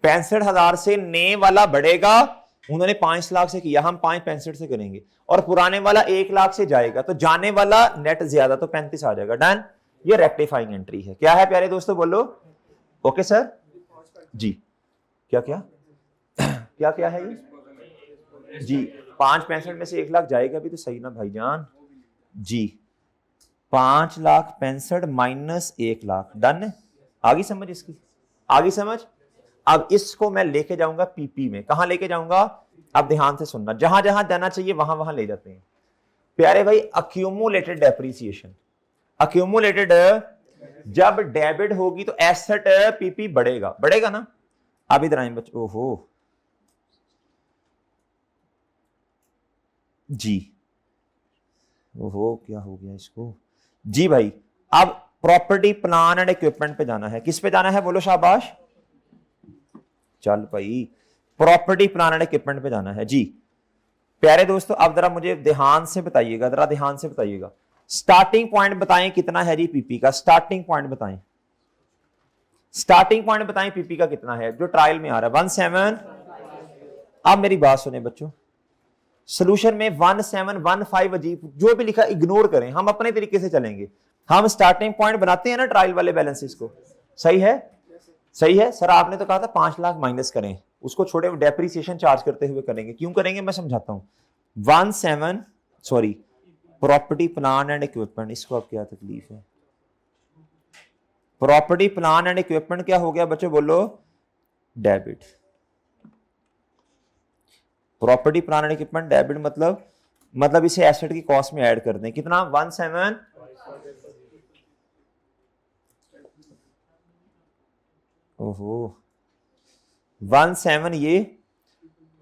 65,000 से नए वाला बढ़ेगा, उन्होंने 5 लाख से किया, हम 5,65 से करेंगे, और पुराने वाला 1 लाख से जाएगा, तो जाने वाला नेट ज्यादा, तो 35 आ जाएगा। डन। ये रेक्टिफाइंग एंट्री है। क्या है प्यारे दोस्तों बोलो? ओके सर जी। क्या क्या क्या क्या है ये जी? 5,65 में से 1 लाख जाएगा भी तो सही ना भाईजान जी। 5,65,000 माइनस 1 लाख। डन। आगे समझ इसकी? आगे समझ। अब इसको मैं लेके जाऊंगा पीपी में। कहां लेके जाऊंगा? अब ध्यान से सुनना, जहां जहां जाना चाहिए वहां वहां ले जाते हैं प्यारे भाई। अक्यूमुलेटेड डेप्रिसिएशन, अक्यूमुलेटेड जब डेबिट होगी तो एसेट पीपी बढ़ेगा, बढ़ेगा ना? अब इधर आए बच्चों। ओहो जी, ओहो क्या हो गया इसको जी भाई। अब प्रॉपर्टी प्लान एंड इक्विपमेंट पे जाना है। किस पे जाना है बोलो? शाबाश, चल भाई प्रॉपर्टी प्लान एंड इक्विपमेंट पे जाना है जी। प्यारे दोस्तों अब जरा मुझे ध्यान से बताइएगा, जरा ध्यान से बताइएगा। स्टार्टिंग पॉइंट बताएं कितना है जी पीपी का? स्टार्टिंग पॉइंट बताएं, स्टार्टिंग पॉइंट बताएं पीपी का कितना है जो ट्रायल में आ रहा है? 17। अब मेरी बात सुने बच्चों, सोल्यूशन में 1715 अजीब जो भी लिखा इग्नोर करें, हम अपने तरीके से चलेंगे। हम स्टार्टिंग पॉइंट बनाते हैं ना ट्रायल वाले बैलेंसेस को। सही है? सही है सर। आपने तो कहा था 5 लाख माइनस करें, उसको छोड़े डेप्रिसिएशन चार्ज करते हुए करेंगे। क्यों करेंगे मैं समझाता हूं। 17 प्रॉपर्टी प्लान एंड इक्विपमेंट, इसको अब क्या तकलीफ है? प्रॉपर्टी प्लान एंड इक्विपमेंट क्या हो गया बच्चों बोलो? Debit. Property plan and equipment debit मतलब इसे एसेट की कॉस्ट में ऐड कर दें। कितना? 17। ओहो 17। ये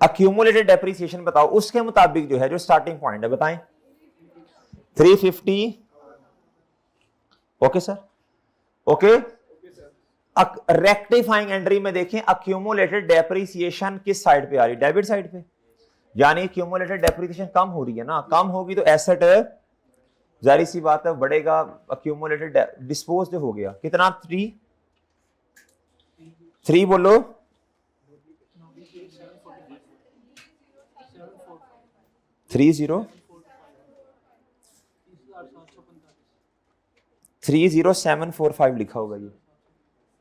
अक्यूमुलेटेड डेप्रिसिएशन बताओ उसके मुताबिक जो है, जो स्टार्टिंग पॉइंट है बताएं। 350। Okay sir, okay. Rectifying entry में देखें अक्यूमुलेटेड डेप्रिसिएशन किस साइड पे आ रही? डेबिट साइड पे। यानी अक्यूमुलेटेड डेप्रिसिएशन कम हो रही है ना, कम होगी तो एसेट जारी सी बात है बढ़ेगा। अक्यूमुलेटेड डिस्पोज जो हो गया कितना? 3 बोलो। 30745 लिखा होगा ये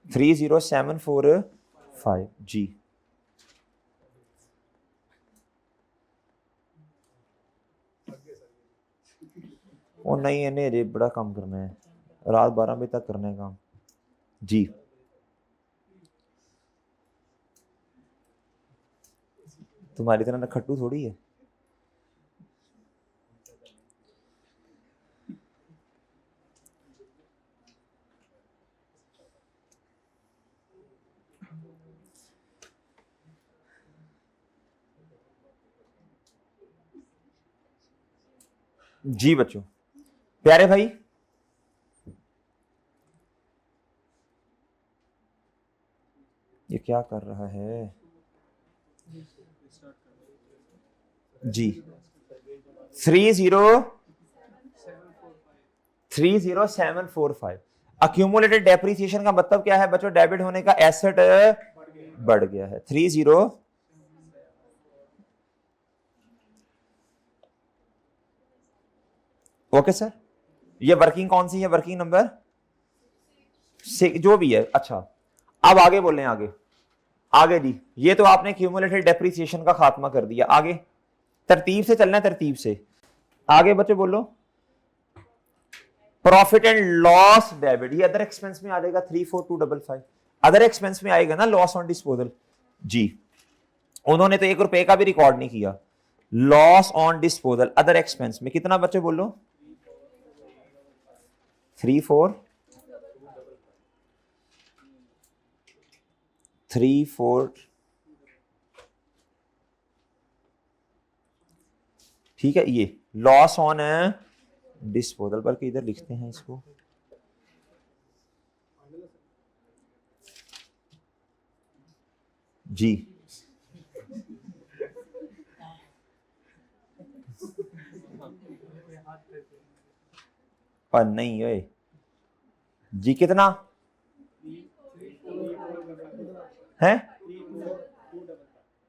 30745 जी। वो नहीं इन्हें अजे बड़ा काम करना है, रात 12 बजे तक करना है काम जी। तुम्हारी तरह खट्टू थोड़ी है। जी बच्चों प्यारे भाई ये क्या कर रहा है जी? 30745। अक्यूमुलेटेड डेप्रिसिएशन का मतलब क्या है बच्चों? डेबिट होने का, एसेट बढ़ गया है। 30। ओके सर, ये वर्किंग कौन सी है? वर्किंग नंबर जो भी है। अच्छा अब आगे बोल रहे हैं, आगे जी। ये तो आपने क्यूमुलेटेड डेप्रिसिएशन का खात्मा कर दिया। आगे तरतीब से चलना है, तरतीब से आगे बच्चों बोलो। प्रॉफिट एंड लॉस डेबिट, ये अदर एक्सपेंस में आ जाएगा 34255। अदर एक्सपेंस में आएगा ना लॉस ऑन डिस्पोजल जी। उन्होंने तो 1 रुपए का भी रिकॉर्ड नहीं किया। Loss on disposal other expense में कितना बच्चों बोलो? 34 ठीक है। ये लॉस ऑन डिस्पोजल, बल्कि इधर लिखते हैं इसको जी। पर नहीं है जी, कितना है?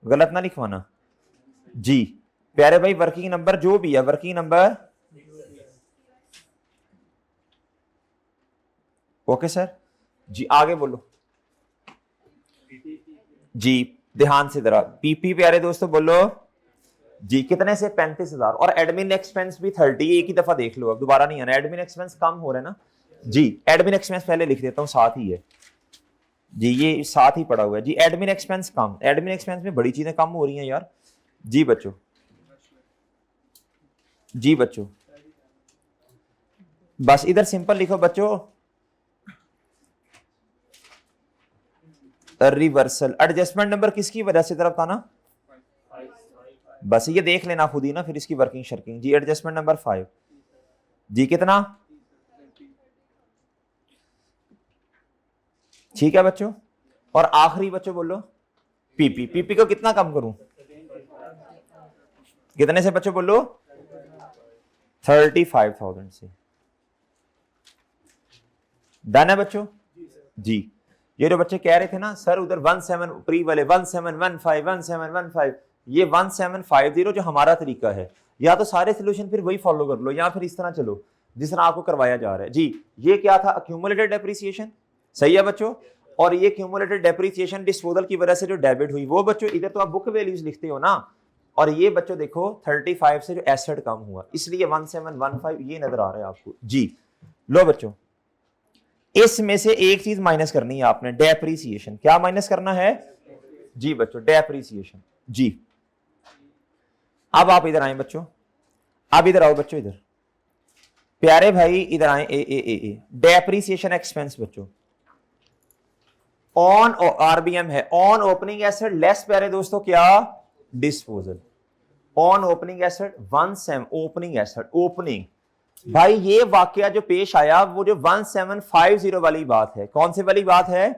गलत ना लिखवाना जी। प्यारे भाई वर्किंग नंबर जो भी है, वर्किंग नंबर ओके सर जी। आगे बोलो जी, ध्यान से जरा। पीपी प्यारे दोस्तों बोलो जी। कितने से? 35,000। और एडमिन एक्सपेंस भी 30। एक ही दफा देख लो, अब दोबारा नहीं आना। एडमिन एक्सपेंस कम हो रहा है ना जी। एडमिन एक्सपेंस पहले लिख देता हूं, साथ ही है जी, ये साथ ही पड़ा हुआ है जी। एडमिन एक्सपेंस कम, एडमिन एक्सपेंस में बड़ी चीजें कम हो रही हैं यार जी बच्चों। जी बच्चों बस इधर सिंपल लिखो बच्चों, रिवर्सल। एडजस्टमेंट नंबर किसकी वजह से तरफ था ना? बस ये देख लेना खुद ही ना, फिर इसकी वर्किंग शर्किंग जी। एडजस्टमेंट नंबर 5 जी। कितना? ठीक है बच्चों। और आखिरी बच्चों बोलो पीपी। पीपी को कितना कम करूं? कितने से बच्चों बोलो? 35,000 से। डन है बच्चों जी। ये जो बच्चे कह रहे थे ना सर उधर 17 प्री वाले 1715 1715, ये 1750 जो हमारा तरीका है, या तो सारे सोल्यूशन फिर वही फॉलो कर लो या फिर इस तरह चलो जिस तरह आपको करवाया जा रहा है जी। ये क्या था? अक्यूमुलेटेड डेप्रिसिएशन, सही है बच्चों। और ये क्यूमुलेटेड डेप्रिसिएशन डिस्पोजल की वजह से जो डेबिट हुई वो बच्चों, इधर तो आप बुक वैल्यूज लिखते हो ना, और ये बच्चों देखो 35 से जो एसेट कम हुआ, इसलिए 1715 ये नजर आ रहा है आपको जी। लो बच्चों इसमें से एक चीज माइनस करनी है आपने, डेप्रिसिएशन। क्या माइनस करना है जी बच्चों? डेप्रिसिएशन जी। अब आप इधर आए बच्चों, अब इधर आओ बच्चों, इधर प्यारे भाई इधर आए। ए डेप्रिसिएशन एक्सपेंस बच्चों ऑन आरबीएम है, ऑन ओपनिंग एसेट लेस प्यारे दोस्तों क्या? Disposal. On opening asset 17 opening asset opening. भाई ये वाकया जो पेश आया वो जो 1750 वाली बात है, कौन सी वाली बात है?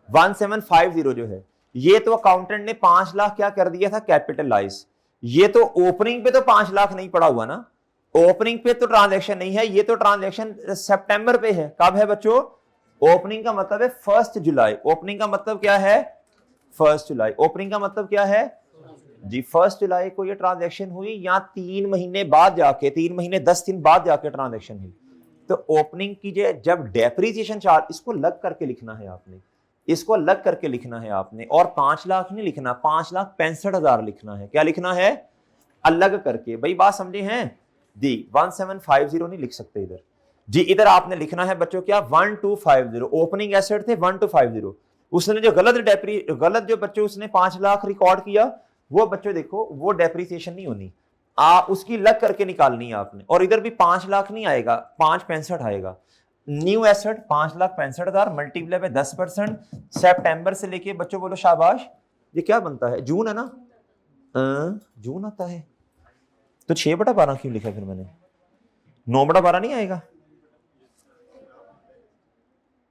1750 जो है, ये तो अकाउंटेंट ने 5 लाख क्या कर दिया था? कैपिटलाइज। ये तो ओपनिंग पे तो 5 लाख नहीं पड़ा हुआ ना, ओपनिंग पे तो ट्रांजैक्शन नहीं है, ये तो ट्रांजैक्शन सितंबर पे है। कब है बच्चों? ओपनिंग का मतलब है 1 जुलाई। ओपनिंग का मतलब क्या है? 1 जुलाई। ओपनिंग का मतलब क्या है जी? 1 जुलाई को ये ट्रांजैक्शन हुई, या 3 महीने बाद जाके, 3 महीने 10 दिन बाद जाके ट्रांजैक्शन हुई। तो ओपनिंग की जब डेप्रिसिएशन चार्ज, इसको लग करके लिखना है आपने, इसको अलग करके लिखना है आपने। और 5 लाख नहीं लिखना, 5,65,000 लिखना है। क्या लिखना है? अलग करके। भाई बात समझे हैं जी? 1750 नहीं लिख सकते इधर जी। इधर आपने लिखना है बच्चों क्या? 1250। ओपनिंग एसेट थे 1250। उसने जो गलत जो बच्चों उसने 5 लाख रिकॉर्ड किया, वो बच्चों देखो वो डेप्रिसिएशन नहीं होनी, आप उसकी लग करके निकालनी है आपने। और इधर भी 5 लाख नहीं आएगा, 565 आएगा। New asset 5,65,000 multiply by 10%। सितंबर से लेके बच्चों बोलो शाबाश, ये क्या बनता है? जून है ना? जून आता है तो 6/12 क्यों लिखा फिर मैंने? 9/12 नहीं आएगा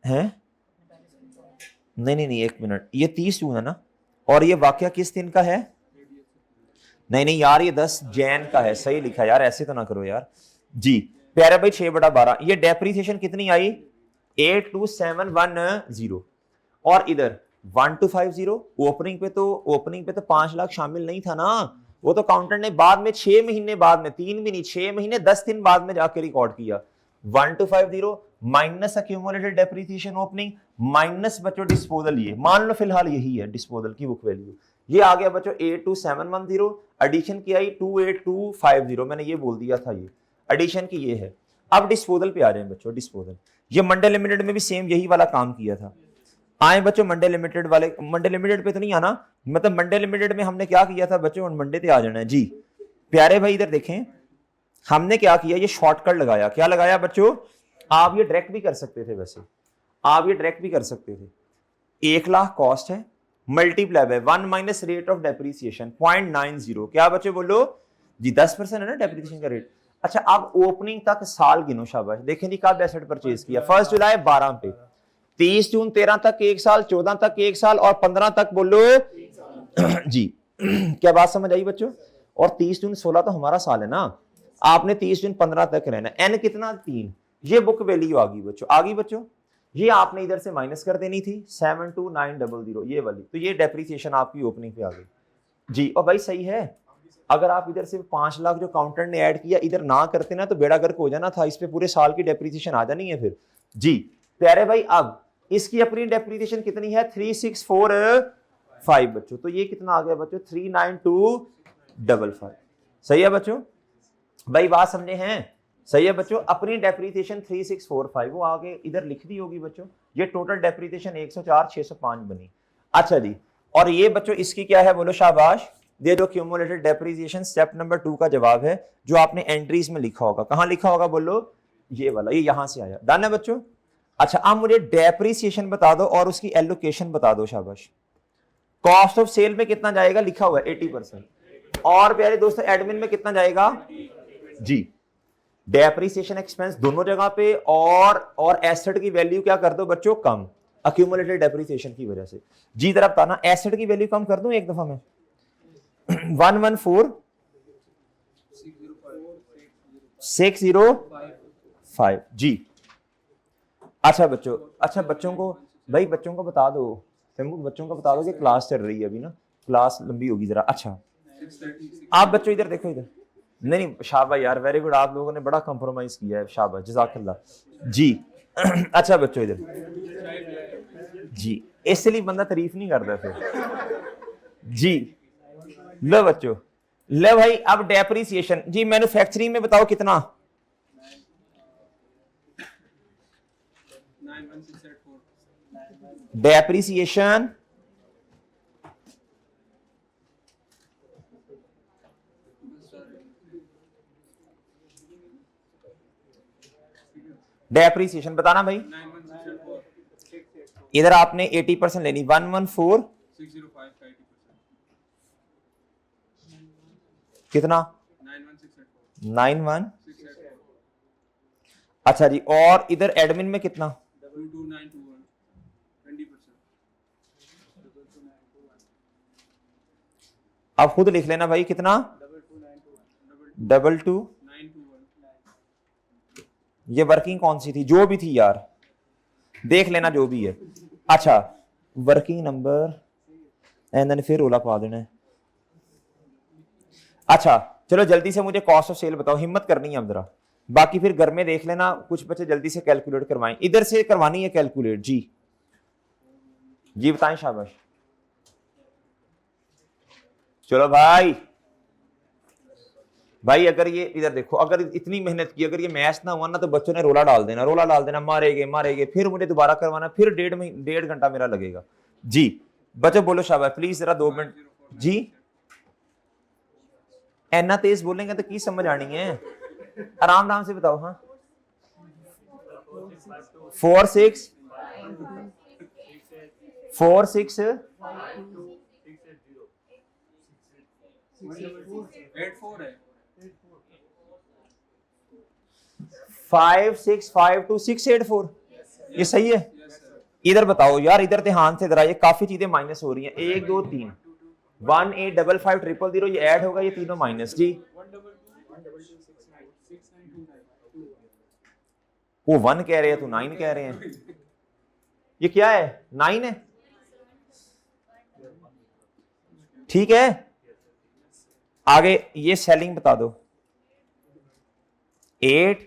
है? नहीं नहीं नहीं, 1 मिनट, ये 30 जून है ना, और ये वाकया किस दिन का है? नहीं नहीं यार, ये 10 जैन का है, सही लिखा यार, ऐसे तो ना करो यार जी। प्यारे भाई 6/12, ये डेप्रीसिएशन कितनी आई? 82710, और इधर 1250। ओपनिंग पे तो 5 लाख शामिल नहीं था ना, वो तो काउंटर ने बाद में 6 महीने बाद में, 3 भी नहीं, 6 महीने 10 दिन बाद में जाके रिकॉर्ड किया। 1250 minus accumulated depreciation opening minus बच्चों डिस्पोजल, ये मान लो फिलहाल यही है डिस्पोजल की बुक वैल्यू, ये आ गया बच्चों 82710, एडिशन की आई 28250, मैंने ये बोल दिया था, ये एडिशन की ये है। अब डिस्पोजल पे आ रहे हैं बच्चों, डिस्पोजल, ये मंडे लिमिटेड में भी सेम यही वाला काम किया था। आए बच्चों मंडे लिमिटेड वाले, मंडे लिमिटेड पे तो नहीं आना, मतलब मंडे लिमिटेड में हमने क्या किया था बच्चों, मंडे पे आ जाना है जी। प्यारे भाई इधर देखें, हमने क्या किया, ये शॉर्टकट लगाया, क्या लगाया बच्चों? आप ये डायरेक्ट भी कर सकते थे, वैसे आप ये डायरेक्ट भी कर सकते थे। 1 लाख कॉस्ट है, multiply by 1 minus rate of depreciation 0.90, क्या बच्चों बोलो जी, 10% है ना डेप्रीसिएशन का रेट। अच्छा अब ओपनिंग तक साल गिनो, शाबाश, देखें जी कब एसेट परचेज किया, 1 जुलाई 12 पे, 30 जून 13 तक 1 साल, 14 तक 1 साल, और 15 तक बोलो जी। क्या बात समझ आई बच्चों? और 30 जून 16 तो हमारा साल है ना, आपने 30 जून 15 तक रहना, एन कितना 3, ये बुक वैल्यू आ गई बच्चों, आ गई बच्चों, ये आपने इधर से माइनस कर देनी थी 72900, ये वाली, तो ये डेप्रीसिएशन आपकी ओपनिंग पे आ गई जी। और भाई सही है, अगर आप इधर से 5 लाख जो काउंटर ने ऐड किया इधर ना करते ना, तो बेड़ा गर्क हो जाना था, इस पे पूरे साल की डेप्रीसिएशन आ जानी है फिर जी। प्यारे भाई अब इसकी अपनी डेप्रीसिएशन कितनी है? 3645 बच्चों, तो ये कितना आ गया बच्चों? 39255, सही है बच्चों? भाई बात समझे हैं? सही है बच्चों, अपनी डेप्रीसिएशन 3645 वो आगे इधर लिख दी होगी बच्चों, ये टोटल डेप्रीसिएशन 104,605 बनी। अच्छा जी, और ये बच्चों इसकी क्या है बोलो, शाबाश, ये जो क्यूमुलेटेड डेप्रीसिएशन स्टेप नंबर 2 का जवाब है, जो आपने एंट्रीज में लिखा होगा, कहां लिखा होगा बोलो, ये वाला, ये यहां से आया, डन है बच्चों। अच्छा अब मुझे डेप्रीसिएशन बता दो और उसकी एलोकेशन बता दो, शाबाश। कॉस्ट ऑफ सेल में कितना जाएगा, लिखा हुआ है 80%, और प्यारे दोस्तों एडमिन में कितना जाएगा जी। डेप्रीसिएशन एक्सपेंस दोनों जगह पे, और एसेट की वैल्यू क्या कर दो बच्चों, कम, अक्यूमुलेटेड डेप्रीसिएशन की वजह से जी। तरफ था ना, एसेट की वैल्यू कम कर दूं एक दफा में 114,605 जी। अच्छा बच्चों, अच्छा बच्चों को, भाई बच्चों को बता दो, बच्चों को बता दो कि क्लास चल रही है अभी ना, क्लास लंबी होगी जरा। अच्छा आप बच्चों इधर देखो, इधर नहीं नहीं, शाबाश यार, वेरी गुड, आप लोगों ने बड़ा कंप्रोमाइज किया है, शाबाश, जज़ाकल्लाह जी। अच्छा बच्चों इधर जी, इसलिए बंदा तारीफ नहीं करता फिर जी। लो बच्चों, लो भाई, अब डेप्रीसिएशन जी मैन्युफैक्चरिंग में बताओ कितना, 91,684 डेप्रीसिएशन डेप्रीसिएशन बताना भाई, इधर आपने 80% लेनी, 114,605 कितना 91। अच्छा जी, और इधर एडमिन में कितना, 22,921 अब खुद लिख लेना भाई, कितना 22,2 ये वर्किंग कौन सी थी, जो भी थी यार, देख लेना जो भी है। अच्छा वर्किंग नंबर एंड देन फिर रोला पा देना है। अच्छा चलो जल्दी से मुझे कॉस्ट ऑफ सेल बताओ, हिम्मत करनी है अब जरा, बाकी फिर घर में देख लेना, कुछ बच्चे जल्दी से कैलकुलेट करवाएं, इधर से करवानी है कैलकुलेट जी। जी बताएं, शाबाश, चलो भाई। भाई अगर ये इधर देखो, अगर इतनी मेहनत की, अगर ये मैच ना हुआ ना, तो बच्चों ने रोला डाल देना, रोला डाल देना, मारेगे मारेगे, फिर मुझे दोबारा करवाना, फिर 1.5 घंटा मेरा लगेगा जी। बच्चों बोलो शाबाश, प्लीज जरा 2 मिनट जी। ऐना तेज बोलेंगे तो की समझ आनी है, आराम आराम से बताओ। हाँ 4,6,4,6 84 है 5652 ये सही है? इधर बताओ यार, इधर ध्यान से जरा, ये काफी चीजें माइनस हो रही हैं। 1 2 3 18550 ये ऐड होगा, ये तीनों माइनस। जी वो 1 कह रहे हैं तो 9 कह रहे हैं, ये क्या है? 9 है, ठीक है। आगे ये सेलिंग बता दो। 8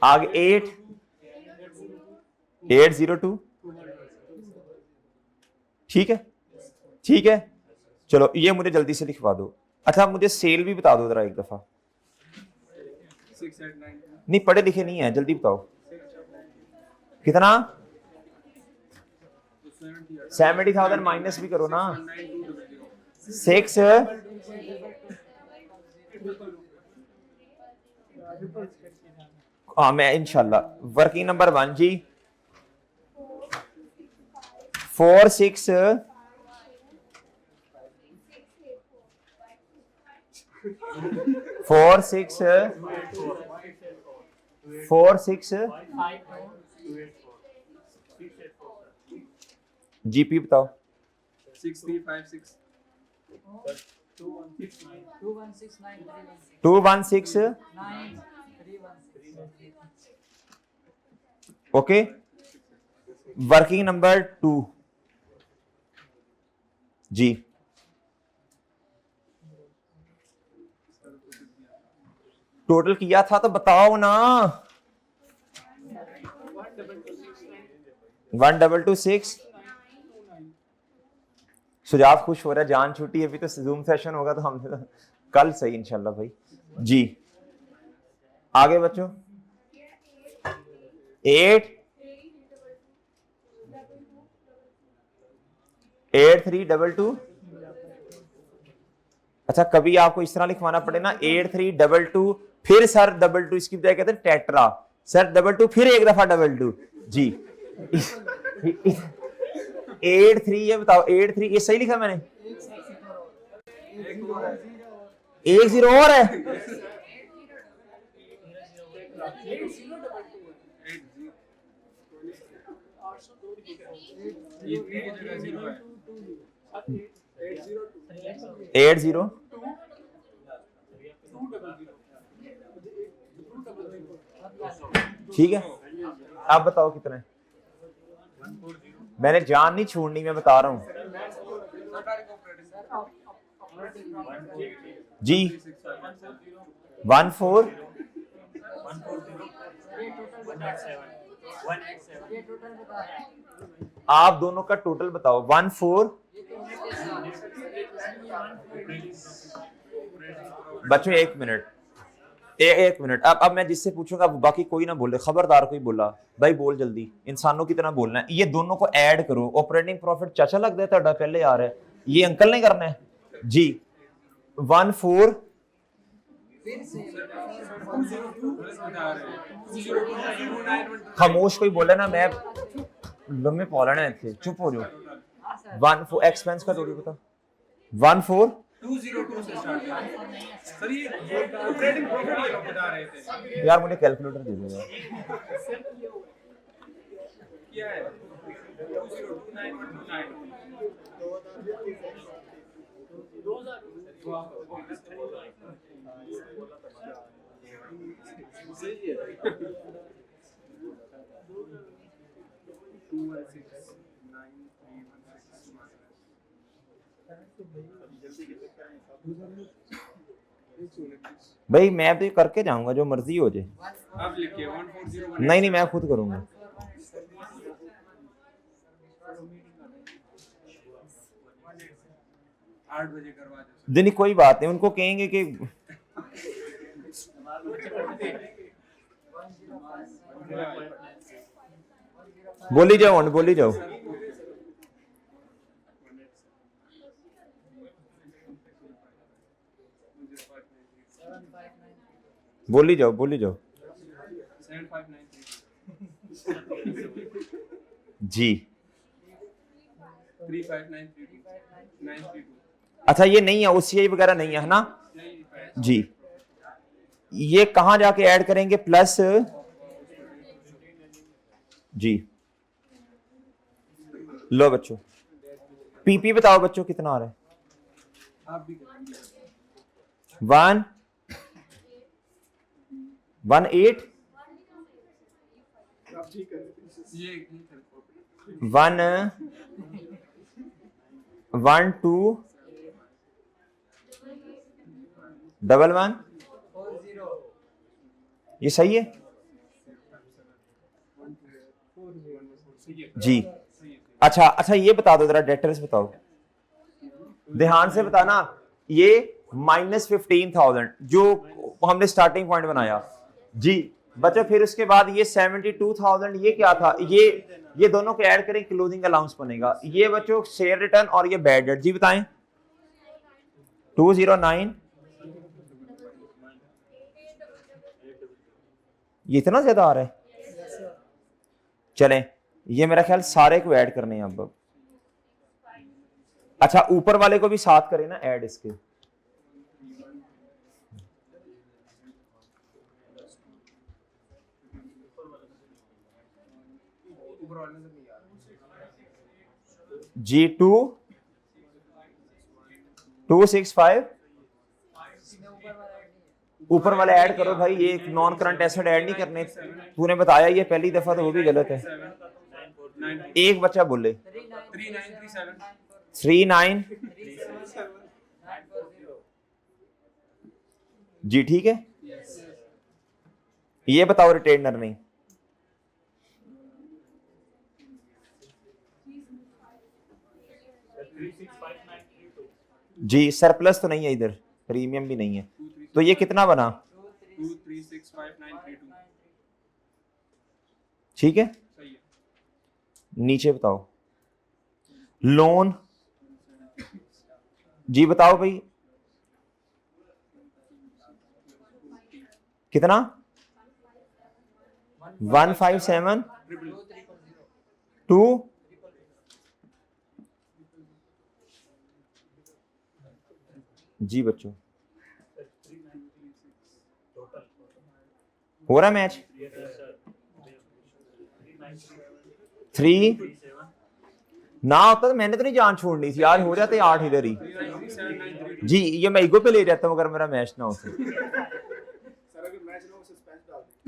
आगे 802 ठीक है, ठीक है। चलो ये मुझे जल्दी से लिखवा दो। अच्छा मुझे सेल भी बता दो जरा एक दफा। 689 नहीं पढ़े लिखे नहीं है, जल्दी बताओ कितना? 70,000 माइनस भी करो ना। 6 हाँ मैं इंशाल्लाह। वर्किंग नंबर 1 जी 4 6 4 6 4 6 जीपी बताओ। 6356 2169 ओके। वर्किंग नंबर 2 जी टोटल किया था तो बताओ ना। 1226 सुजाब खुश हो रहा है, जान छूटी। अभी तो जूम सेशन होगा तो हम कल सही इंशाल्लाह भाई जी। आगे बच्चों 8322 अच्छा कभी आपको इस तरह लिखवाना पड़े ना 8322 फिर सर 22 इसकी बजाय कहते हैं टेट्रा। सर 22 फिर एक दफा 22 जी 83 ये बताओ 83 ये सही लिखा मैंने? 10 और है 80 ठीक है। आप बताओ कितने? मैंने जान नहीं छोड़नी, मैं बता रहा हूं जी 14 आप दोनों का टोटल बताओ 14 बच्चों एक मिनट एक मिनट। अब मैं जिससे पूछूंगा बाकी कोई ना बोले, खबरदार कोई बोला भाई बोल जल्दी, इंसानों की तरह बोलना है। ये दोनों को ऐड करो। ऑपरेटिंग प्रॉफिट चाचा लगता है ਤੁਹਾਡਾ पहले आ रहा है, ये अंकल नहीं करना है जी। 14 खामोश कोई बोले ना, मैं लम्बे पॉलन है थे, चुप हो जाओ। 14 एक्सपेंस का टोटल बता। 14 202 से स्टार्ट है सर। ये ऑपरेटिंग प्रॉफिट ये बता रहे थे यार मुझे कैलकुलेटर दे दो यार। क्या है 2029 भाई मैं तो करके जाऊंगा जो मर्जी हो जाए। आप लिखिए 140 नहीं नहीं मैं खुद करूंगा। 8 बजे करवा दो दिन कोई बात नहीं, उनको कहेंगे कि बोली जाओ बोली जाओ बोली जाओ बोली जाओ 7593 जी 35932 932 अच्छा ये नहीं है, OCI वगैरह नहीं है ना जी। ये कहां जाके ऐड करेंगे, प्लस जी। लो बच्चों, पीपी बताओ बच्चों कितना आ रहा है, आप भी 118 आप ठीक है ये 1 1 2 1 ये सही है जी। अच्छा अच्छा ये बता दो जरा, डेटर्स बताओ, ध्यान से बताना। ये -15,000 जो हमने स्टार्टिंग पॉइंट बनाया जी बच्चों। फिर उसके बाद ये 72,000 ये क्या था, ये दोनों को ऐड करें, क्लोजिंग अलाउंस बनेगा। ये बच्चों शेयर रिटर्न और ये बैड डेट जी बताएं। 209 ये इतना ज्यादा आ रहा है। चलें, ये मेरा ख्याल सारे को ऐड करने हैं अब। अच्छा ऊपर वाले को भी साथ करें ना ऐड इसके। G2 265 ऊपर वाले ऐड करो भाई, ये नॉन करंट एसेट ऐड नहीं करने, तूने बताया ये पहली दफा, तो वो भी गलत है। एक बच्चा बोले 39 जी ठीक है। ये बताओ रिटेनर नहीं, जी सरप्लस तो नहीं है इधर, प्रीमियम भी नहीं है, तो ये कितना बना 2365932 ठीक है। सही है। नीचे बताओ लोन जी बताओ भाई कितना 157 2 जी बच्चों हो रहा मैच 3 ना होता तो मैंने तो नहीं जान छोड़नी थी आज, हो जाते 8 इधर ही जी। ये मैं ईगो पे ले जाता हूँ अगर मेरा मैच ना हो तो।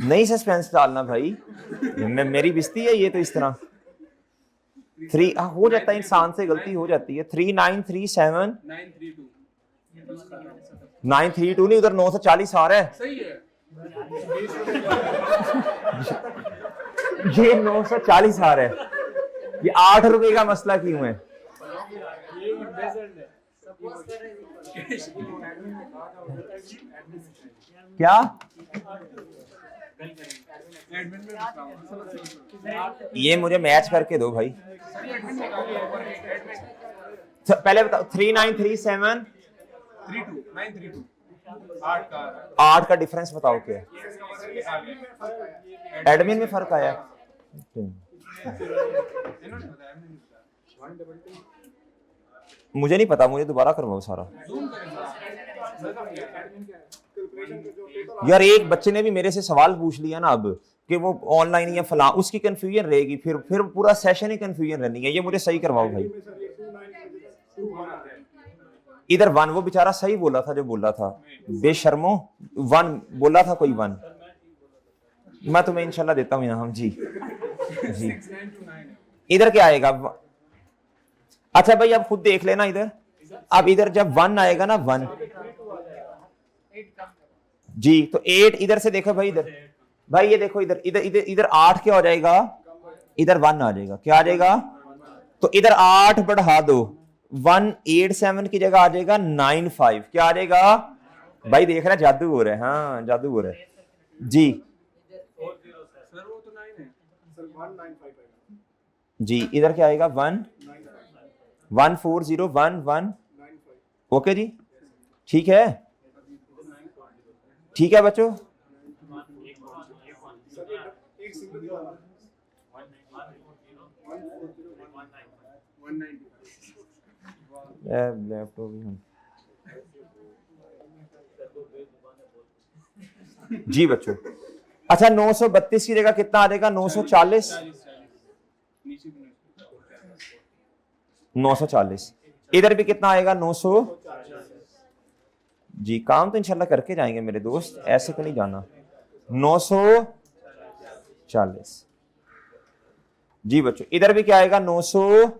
नहीं सस्पेंस डालना भाई, मेरी बिस्ती है ये तो इस तरह। 3 हो जाता है, इंसान से गलती हो जाती है। 3937 932 नहीं, उधर 940 आ रहा है। सही है। ये 940 आ रहा है, ये 8 रुपए का मसला क्यों है। क्या ये मुझे मैच करके दो भाई। पहले बताओ 3937 932 8 का डिफरेंस बताओ क्या है। एडमिन में फर्क आया, मुझे नहीं पता, मुझे दोबारा करवाओ सारा। यार एक बच्चे ने भी मेरे से सवाल पूछ लिया ना अब कि वो ऑनलाइन या फला, उसकी कंफ्यूजन रहेगी, फिर पूरा सेशन ही कंफ्यूजन रहनी है। ये मुझे सही करवाओ भाई। इधर 1 वो बेचारा सही बोला था जो बोला था, बेशर्मो 1 बोला था कोई 1। मैं तुम्हें इंशाल्लाह देता हूँ यहाँ जी जी। इधर क्या आएगा, अच्छा भाई अब खुद देख लेना इधर। अब इधर जब 1 आएगा ना 1 जी, तो 8 इधर से देखो भाई, इधर भाई ये देखो, इधर इधर इधर इधर 8 क्या हो जाएगा, इधर 1 आ जाएगा। क्या आ जाएगा, तो इधर 8 बढ़ा दो, 187 की जगह आ जाएगा 95। क्या आ जाएगा भाई, देख रहा है जादू हो रहा है, हाँ जादू हो रहा है जी। सर वो तो 9 है सर, 195 जी इधर क्या आएगा 14011 ओके जी ठीक है। ठीक है बच्चों, लैपटॉप भी हम जी बच्चों। अच्छा 932 की जगह कितना आ जाएगा? 940। 940। इधर भी कितना आएगा? 900। जी काम तो इंशाल्लाह करके जाएंगे मेरे दोस्त, ऐसे तो नहीं जाना। 940। जी बच्चों इधर भी क्या आएगा? 900।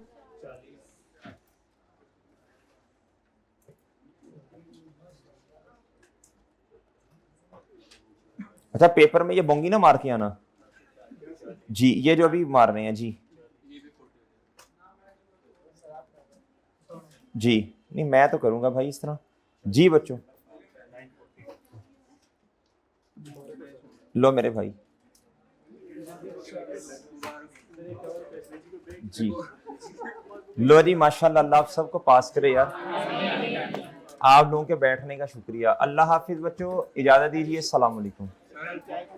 अच्छा पेपर में ये बोंगी ना मार के आना जी, ये जो अभी मार रहे हैं जी जी, नहीं मैं तो करूंगा भाई इस तरह। जी बच्चों लो मेरे भाई जी, लो जी माशाल्लाह, अल्लाह आप सबको पास करे यार। आप लोगों के बैठने का शुक्रिया। अल्लाह हाफिज बच्चों, इजाजत दीजिए, अस्सलाम वालेकुम।